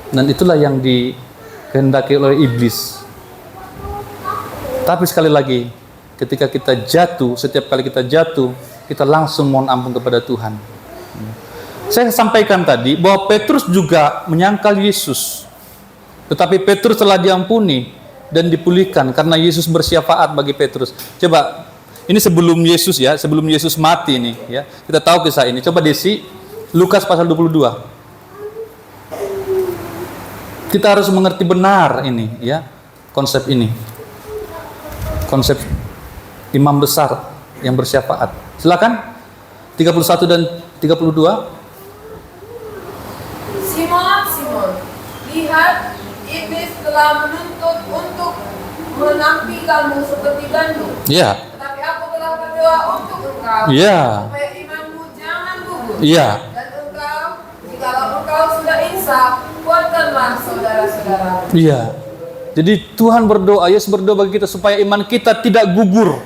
Dan itulah yang dikehendaki oleh iblis. Tapi sekali lagi, ketika kita jatuh, setiap kali kita jatuh, kita langsung mohon ampun kepada Tuhan. Saya sampaikan tadi bahwa Petrus juga menyangkal Yesus. Tetapi Petrus telah diampuni dan dipulihkan karena Yesus bersyafaat bagi Petrus. Coba, ini sebelum Yesus ya, sebelum Yesus mati nih ya. Kita tahu kisah ini. Coba Desi, Lukas pasal 22. Kita harus mengerti benar ini ya, konsep ini. Konsep imam besar yang bersyafaat. Silakan 31 dan 32. Simon, Simon, lihat, iblis telah menuntut untuk menampi kamu seperti gandum. Iya. Tetapi aku telah berdoa untuk engkau, Iya. supaya imanmu jangan gugur. Iya. Dan engkau, jikalau engkau sudah insaf, kuatkanlah saudara-saudara. Iya. Jadi Tuhan berdoa, Yesus berdoa bagi kita supaya iman kita tidak gugur.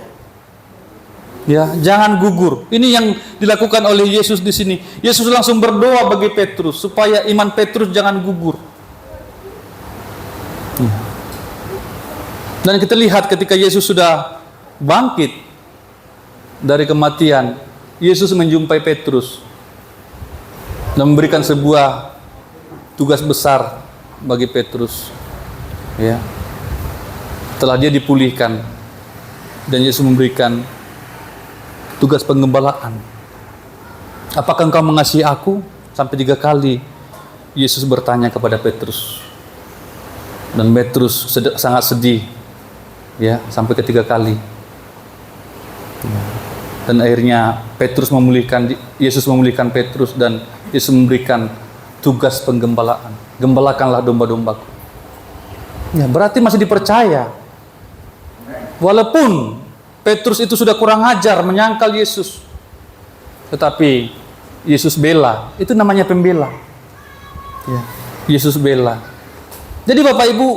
Ya, jangan gugur. Ini yang dilakukan oleh Yesus di sini. Yesus langsung berdoa bagi Petrus supaya iman Petrus jangan gugur. Ya. Dan kita lihat ketika Yesus sudah bangkit dari kematian, Yesus menjumpai Petrus dan memberikan sebuah tugas besar bagi Petrus. Ya. Setelah dia dipulihkan dan Yesus memberikan tugas pengembalaan. Apakah engkau mengasihi aku? Sampai 3 kali Yesus bertanya kepada Petrus. Dan Petrus sangat sedih. Ya, sampai ketiga kali. Ya. Dan akhirnya Yesus memulihkan Petrus dan Yesus memberikan tugas penggembalaan. Gembalakanlah domba-dombaku. Ya, berarti masih dipercaya. Walaupun Petrus itu sudah kurang ajar menyangkal Yesus, tetapi Yesus bela. Itu namanya pembela. Ya, Yesus bela. Jadi Bapak Ibu,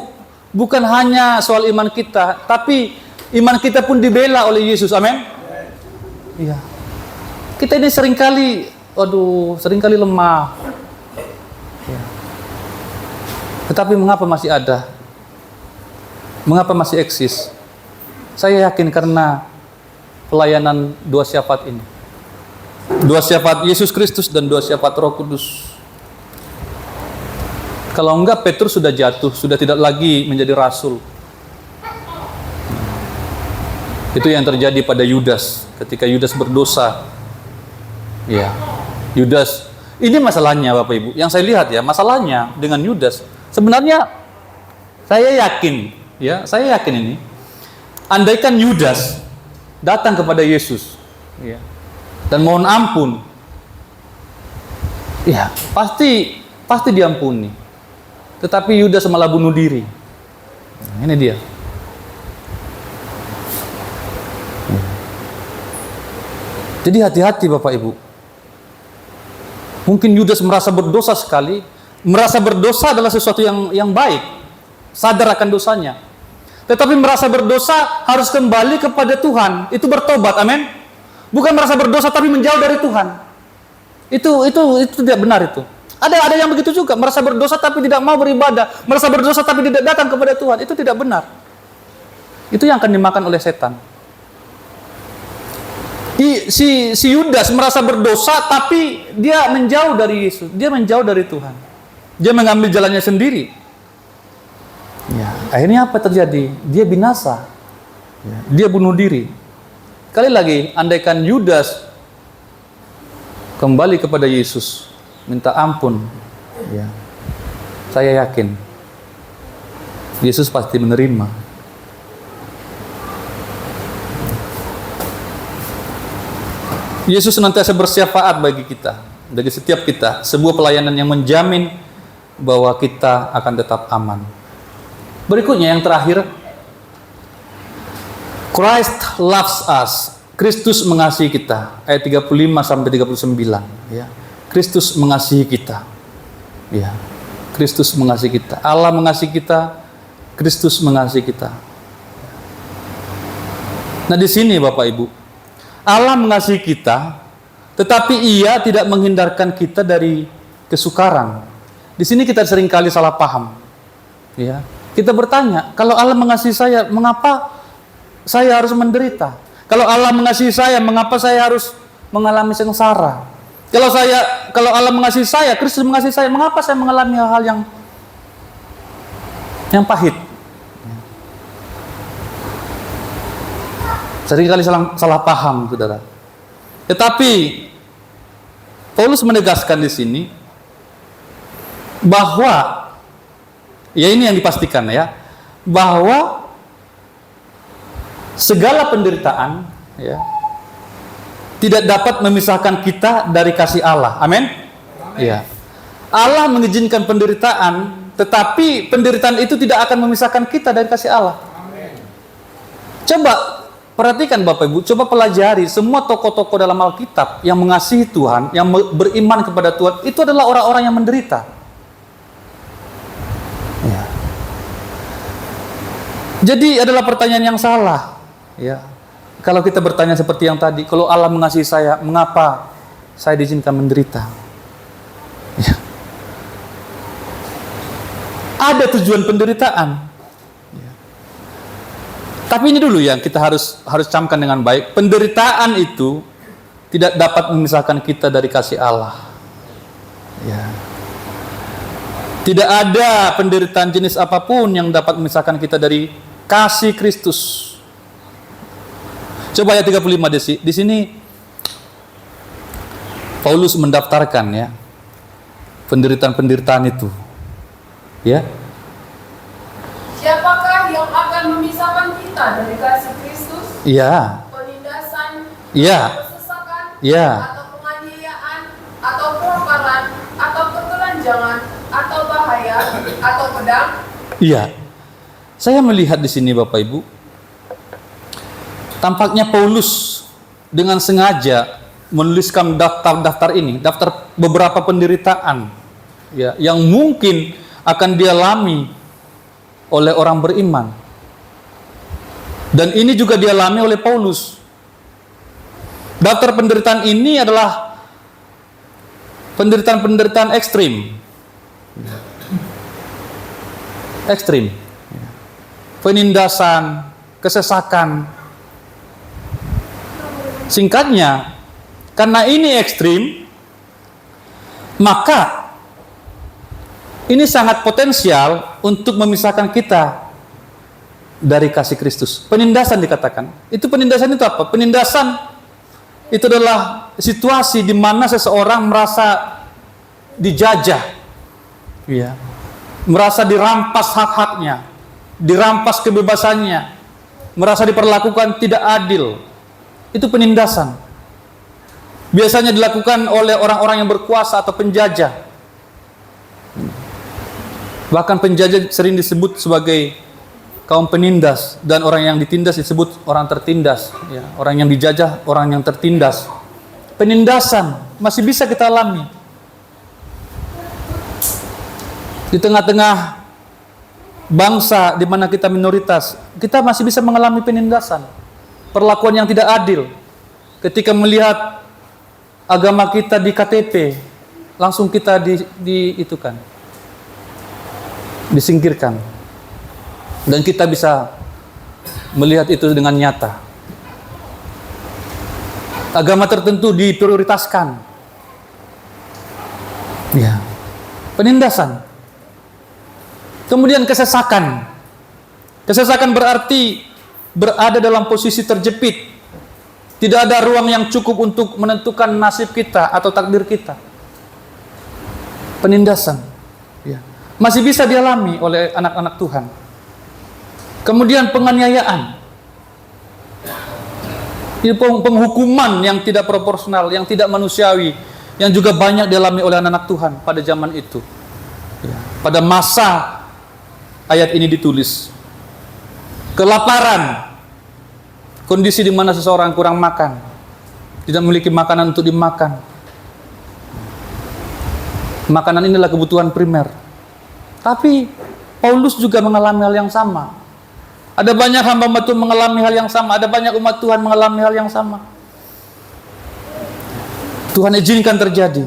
bukan hanya soal iman kita, tapi iman kita pun dibela oleh Yesus. Amin. Iya. Kita ini seringkali lemah. Ya. Tetapi mengapa masih ada? Mengapa masih eksis? Saya yakin karena pelayanan dua syafaat ini. Dua syafaat Yesus Kristus dan dua syafaat Roh Kudus. Kalau enggak, Petrus sudah jatuh, sudah tidak lagi menjadi rasul. Itu yang terjadi pada Yudas ketika Yudas berdosa. Ya, Yudas. Ini masalahnya Bapak Ibu. Yang saya lihat ya, masalahnya dengan Yudas. Sebenarnya saya yakin ini. Andaikan Yudas datang kepada Yesus, ya, dan mohon ampun, ya pasti diampuni. Tetapi Yudas malah bunuh diri. Nah, ini dia. Jadi hati-hati Bapak Ibu. Mungkin Yudas merasa berdosa sekali. Merasa berdosa adalah sesuatu yang baik. Sadar akan dosanya. Tetapi merasa berdosa harus kembali kepada Tuhan. Itu bertobat, amin. Bukan merasa berdosa tapi menjauh dari Tuhan. Itu tidak benar itu. Ada yang begitu juga, merasa berdosa tapi tidak mau beribadah, merasa berdosa tapi tidak datang kepada Tuhan. Itu tidak benar. Itu yang akan dimakan oleh setan. Si Yudas merasa berdosa tapi dia menjauh dari Yesus, dia menjauh dari Tuhan. Dia mengambil jalannya sendiri. Ya, akhirnya apa terjadi? Dia binasa. Ya, dia bunuh diri. Sekali lagi, andaikan Yudas kembali kepada Yesus, minta ampun, ya, saya yakin Yesus pasti menerima. Yesus senantiasa bersyafaat bagi kita, bagi setiap kita, sebuah pelayanan yang menjamin bahwa kita akan tetap aman. Berikutnya yang terakhir, Christ loves us. Kristus mengasihi kita. Ayat 35 sampai 39, ya. Kristus mengasihi kita. Ya. Kristus mengasihi kita. Allah mengasihi kita, Kristus mengasihi kita. Nah, di sini Bapak Ibu, Allah mengasihi kita, tetapi Ia tidak menghindarkan kita dari kesukaran. Di sini kita seringkali salah paham. Ya. Kita bertanya, kalau Allah mengasihi saya, mengapa saya harus menderita? Kalau Allah mengasihi saya, mengapa saya harus mengalami sengsara? Kalau Allah mengasihi saya, Kristus mengasihi saya, mengapa saya mengalami hal-hal yang pahit? Seringkali salah paham, saudara. Tetapi Paulus menegaskan di sini bahwa, ya ini yang dipastikan ya, bahwa segala penderitaan, ya, tidak dapat memisahkan kita dari kasih Allah. Amin. Ya. Allah mengizinkan penderitaan, tetapi penderitaan itu tidak akan memisahkan kita dari kasih Allah. Amin. Coba perhatikan Bapak Ibu, coba pelajari semua tokoh-tokoh dalam Alkitab yang mengasihi Tuhan, yang beriman kepada Tuhan, itu adalah orang-orang yang menderita. Ya. Jadi adalah pertanyaan yang salah. Ya. Kalau kita bertanya seperti yang tadi, kalau Allah mengasihi saya, mengapa saya diizinkan menderita? Ya. Ada tujuan penderitaan. Ya. Tapi ini dulu yang kita harus camkan dengan baik. Penderitaan itu tidak dapat memisahkan kita dari kasih Allah. Ya. Tidak ada penderitaan jenis apapun yang dapat memisahkan kita dari kasih Kristus. Coba ayat 35 di sini Paulus mendaftarkan, ya. penderitaan-penderitaan itu. Ya. Siapakah yang akan memisahkan kita dari kasih Kristus? Iya. Penindasan, Iya. kesesakan, Iya. atau penganiayaan, atau kelaparan, atau ketelanjangan, atau bahaya, atau pedang? Iya. Saya melihat di sini Bapak Ibu, tampaknya Paulus dengan sengaja menuliskan daftar-daftar ini, daftar beberapa penderitaan ya, yang mungkin akan dialami oleh orang beriman. Dan ini juga dialami oleh Paulus. Daftar penderitaan ini adalah penderitaan-penderitaan ekstrim. Ekstrim. Penindasan, kesesakan. Singkatnya, karena ini ekstrim, maka ini sangat potensial untuk memisahkan kita dari kasih Kristus. Penindasan dikatakan. Itu penindasan itu apa? Penindasan itu adalah situasi di mana seseorang merasa dijajah, ya, merasa dirampas hak-haknya, dirampas kebebasannya, merasa diperlakukan tidak adil. Itu penindasan. Biasanya dilakukan oleh orang-orang yang berkuasa atau penjajah. Bahkan penjajah sering disebut sebagai kaum penindas, dan orang yang ditindas disebut orang tertindas. Ya, orang yang dijajah, orang yang tertindas. Penindasan masih bisa kita alami. Di tengah-tengah bangsa di mana kita minoritas, kita masih bisa mengalami penindasan, perlakuan yang tidak adil. Ketika melihat agama kita di KTP, langsung kita disingkirkan, dan kita bisa melihat itu dengan nyata. Agama tertentu diprioritaskan, ya, penindasan. Kemudian kesesakan. Kesesakan berarti berada dalam posisi terjepit. Tidak ada ruang yang cukup untuk menentukan nasib kita atau takdir kita. Penindasan, ya, masih bisa dialami oleh anak-anak Tuhan. Kemudian penganiayaan. Ini penghukuman yang tidak proporsional, yang tidak manusiawi, yang juga banyak dialami oleh anak-anak Tuhan pada zaman itu. Ya, pada masa ayat ini ditulis. Kelaparan, kondisi di mana seseorang kurang makan, tidak memiliki makanan untuk dimakan. Makanan inilah kebutuhan primer. Tapi Paulus juga mengalami hal yang sama. Ada banyak hamba Tuhan mengalami hal yang sama. Ada banyak umat Tuhan mengalami hal yang sama. Tuhan izinkan terjadi.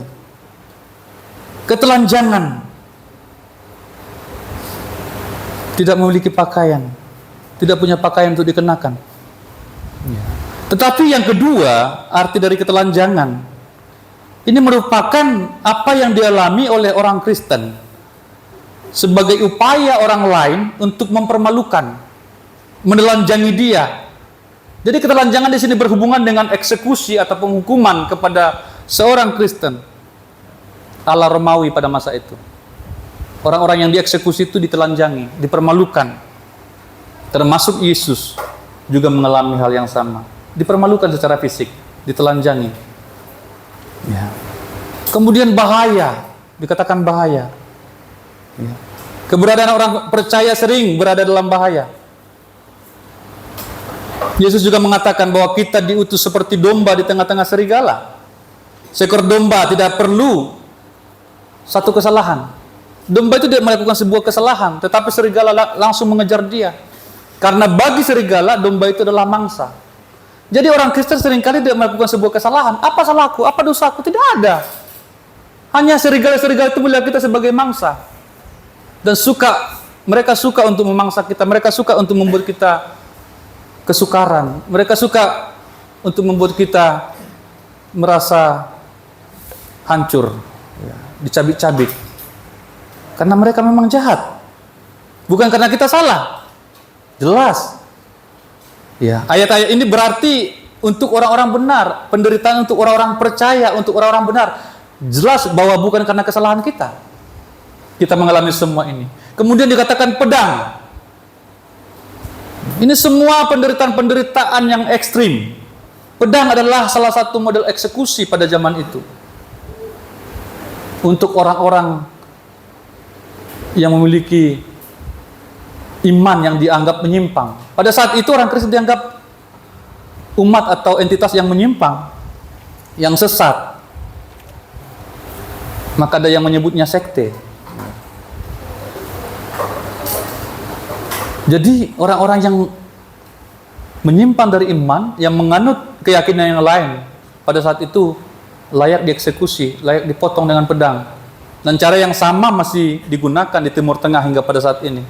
Ketelanjangan, tidak memiliki pakaian, tidak punya pakaian untuk dikenakan. Ya. Tetapi yang kedua, arti dari ketelanjangan, ini merupakan apa yang dialami oleh orang Kristen sebagai upaya orang lain untuk mempermalukan, menelanjangi dia. Jadi ketelanjangan di sini berhubungan dengan eksekusi atau penghukuman kepada seorang Kristen ala Romawi pada masa itu. Orang-orang yang dieksekusi itu ditelanjangi, dipermalukan. Termasuk Yesus juga mengalami hal yang sama. Dipermalukan secara fisik, ditelanjangi. Ya. Kemudian bahaya, dikatakan bahaya. Ya. Keberadaan orang percaya sering berada dalam bahaya. Yesus juga mengatakan bahwa kita diutus seperti domba di tengah-tengah serigala. Seekor domba tidak perlu satu kesalahan. Domba itu tidak melakukan sebuah kesalahan, tetapi serigala langsung mengejar dia. Karena bagi serigala, domba itu adalah mangsa. Jadi orang Kristen seringkali tidak melakukan sebuah kesalahan. Apa salahku? Apa dosaku? Tidak ada. Hanya serigala-serigala itu melihat kita sebagai mangsa. Dan mereka suka untuk memangsa kita. Mereka suka untuk membuat kita kesukaran. Mereka suka untuk membuat kita merasa hancur, ya, dicabik-cabik. Karena mereka memang jahat. Bukan karena kita salah. Jelas. Ya, ayat-ayat ini berarti untuk orang-orang benar, penderitaan untuk orang-orang percaya, untuk orang-orang benar. jelas bahwa bukan karena kesalahan kita mengalami semua ini. Kemudian dikatakan pedang. Ini semua penderitaan-penderitaan yang ekstrim. Pedang adalah salah satu model eksekusi pada zaman itu. Untuk orang-orang yang memiliki iman yang dianggap menyimpang. Pada saat itu orang Kristen dianggap umat atau entitas yang menyimpang, yang sesat. Maka ada yang menyebutnya sekte. Jadi orang-orang yang menyimpang dari iman, yang menganut keyakinan yang lain, pada saat itu layak dieksekusi, layak dipotong dengan pedang. Dan cara yang sama masih digunakan di Timur Tengah hingga pada saat ini.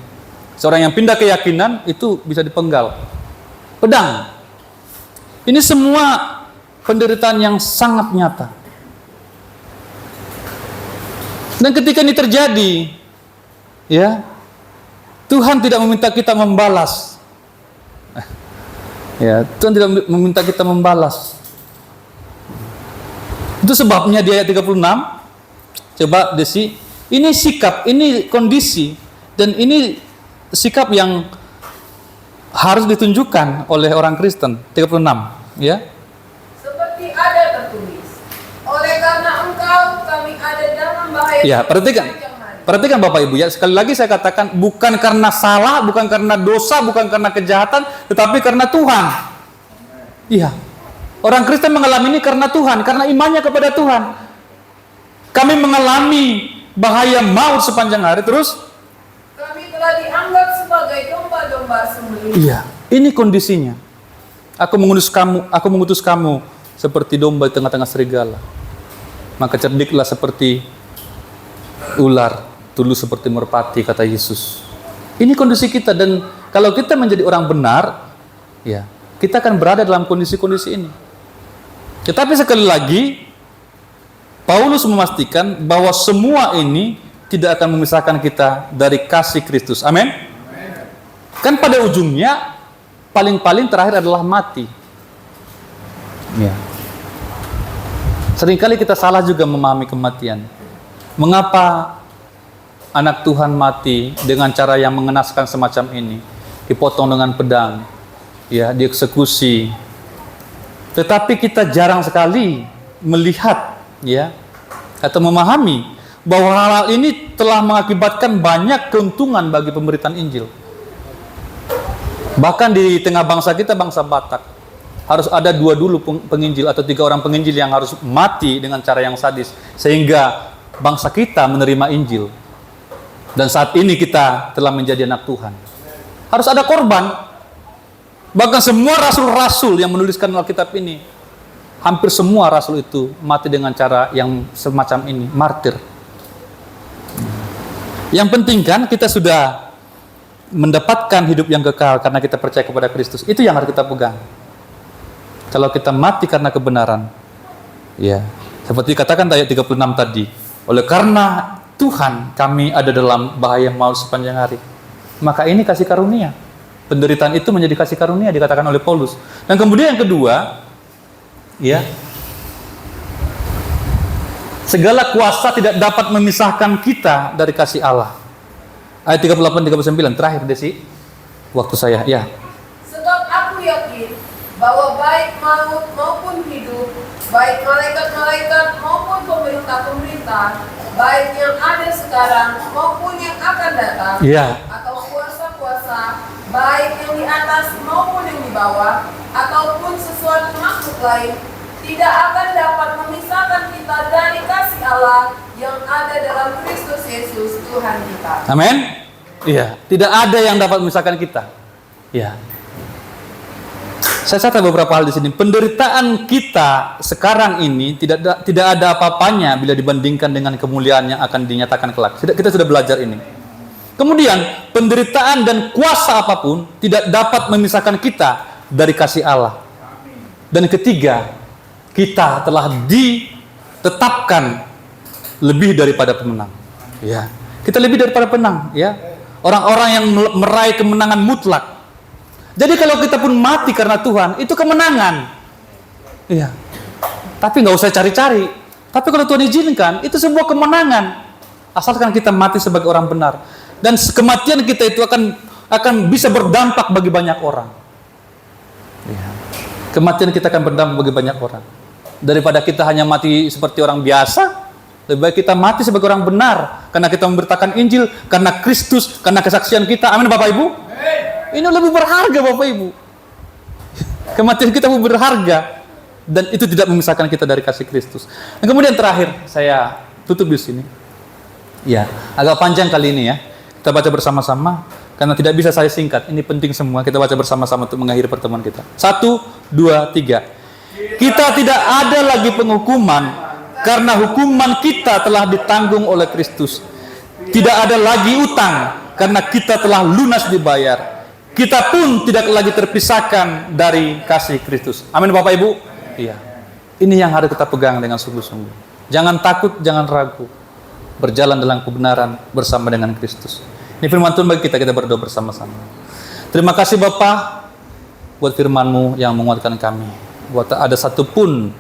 Seorang yang pindah keyakinan itu bisa dipenggal. Pedang. Ini semua penderitaan yang sangat nyata. Dan ketika ini terjadi, ya, Tuhan tidak meminta kita membalas. Ya, Tuhan tidak meminta kita membalas. Itu sebabnya di ayat 36, coba Desi, ini sikap, ini kondisi, dan ini sikap yang harus ditunjukkan oleh orang Kristen. 36, ya. Seperti ada tertulis, oleh karena engkau kami ada dalam bahaya. Ya, perhatikan Bapak Ibu ya, sekali lagi saya katakan, bukan karena salah, bukan karena dosa, bukan karena kejahatan, tetapi karena Tuhan. Iya. Orang Kristen mengalami ini karena Tuhan, karena imannya kepada Tuhan. Kami mengalami bahaya maut sepanjang hari, terus kami telah dianggap sebagai domba-domba sembelih. iya, ini kondisinya. Aku mengutus kamu seperti domba di tengah-tengah serigala. Maka cerdiklah seperti ular, tulus seperti merpati, kata Yesus. Ini kondisi kita, dan kalau kita menjadi orang benar, ya, kita akan berada dalam kondisi-kondisi ini. Tetapi sekali lagi, Paulus memastikan bahwa semua ini tidak akan memisahkan kita dari kasih Kristus. Amin. Kan pada ujungnya, paling-paling terakhir adalah mati. Ya. Seringkali kita salah juga memahami kematian. Mengapa anak Tuhan mati dengan cara yang mengenaskan semacam ini, dipotong dengan pedang, ya, dieksekusi. Tetapi kita jarang sekali melihat, ya, atau memahami bahwa hal ini telah mengakibatkan banyak keuntungan bagi pemberitaan Injil. Bahkan di tengah bangsa kita, bangsa Batak, harus ada 2 dulu penginjil atau 3 orang penginjil yang harus mati dengan cara yang sadis, sehingga bangsa kita menerima Injil. Dan saat ini kita telah menjadi anak Tuhan. Harus ada korban. Bahkan semua rasul-rasul yang menuliskan Alkitab ini, hampir semua rasul itu mati dengan cara yang semacam ini, martir. Yang penting kan kita sudah mendapatkan hidup yang kekal karena kita percaya kepada Kristus. Itu yang harus kita pegang. Kalau kita mati karena kebenaran, ya, seperti katakan ayat 36 tadi, oleh karena Tuhan kami ada dalam bahaya maut sepanjang hari. Maka ini kasih karunia. Penderitaan itu menjadi kasih karunia, dikatakan oleh Paulus. Dan kemudian yang kedua, ya, segala kuasa tidak dapat memisahkan kita dari kasih Allah. Ayat 38-39 terakhir, Desi. Waktu saya, ya. Sebab aku yakin bahwa baik maut maupun hidup, baik malaikat-malaikat maupun pemerintah-pemerintah, baik yang ada sekarang maupun yang akan datang, Iya. atau kuasa-kuasa, baik yang di atas maupun yang di bawah, ataupun sesuatu makhluk lain, tidak akan dapat memisahkan kita dari kasih Allah yang ada dalam Kristus Yesus Tuhan kita. Amin. Iya, tidak ada yang dapat memisahkan kita. Ya. Saya catat beberapa hal di sini. Penderitaan kita sekarang ini tidak ada apa-apanya bila dibandingkan dengan kemuliaan yang akan dinyatakan kelak. Kita sudah belajar ini. Kemudian, penderitaan dan kuasa apapun tidak dapat memisahkan kita dari kasih Allah. Dan ketiga, kita telah ditetapkan lebih daripada pemenang. Ya, kita lebih daripada pemenang. Ya, orang-orang yang meraih kemenangan mutlak. Jadi kalau kita pun mati karena Tuhan, itu kemenangan. Iya. Tapi nggak usah cari-cari. Tapi kalau Tuhan izinkan, itu sebuah kemenangan. Asalkan kita mati sebagai orang benar. Dan kematian kita itu akan bisa berdampak bagi banyak orang. Ya. Kematian kita akan berdampak bagi banyak orang. Daripada kita hanya mati seperti orang biasa, lebih baik kita mati sebagai orang benar. Karena kita memberitakan Injil, karena Kristus, karena kesaksian kita. Amin Bapak Ibu. Ini lebih berharga Bapak Ibu. Kematian kita lebih berharga. Dan itu tidak memisahkan kita dari kasih Kristus. Dan kemudian terakhir, saya tutup di sini. Ya, agak panjang kali ini ya. Kita baca bersama-sama. Karena tidak bisa saya singkat. Ini penting semua. Kita baca bersama-sama untuk mengakhiri pertemuan kita. 1, 2, 3. Kita tidak ada lagi penghukuman. Karena hukuman kita telah ditanggung oleh Kristus. Tidak ada lagi utang. Karena kita telah lunas dibayar. Kita pun tidak lagi terpisahkan dari kasih Kristus. Amin Bapak Ibu. Iya. Ini yang harus kita pegang dengan sungguh-sungguh. Jangan takut, jangan ragu. Berjalan dalam kebenaran bersama dengan Kristus. Ini firman Tuhan bagi kita berdoa bersama-sama. Terima kasih Bapa buat firman-Mu yang menguatkan kami. Buat ada satupun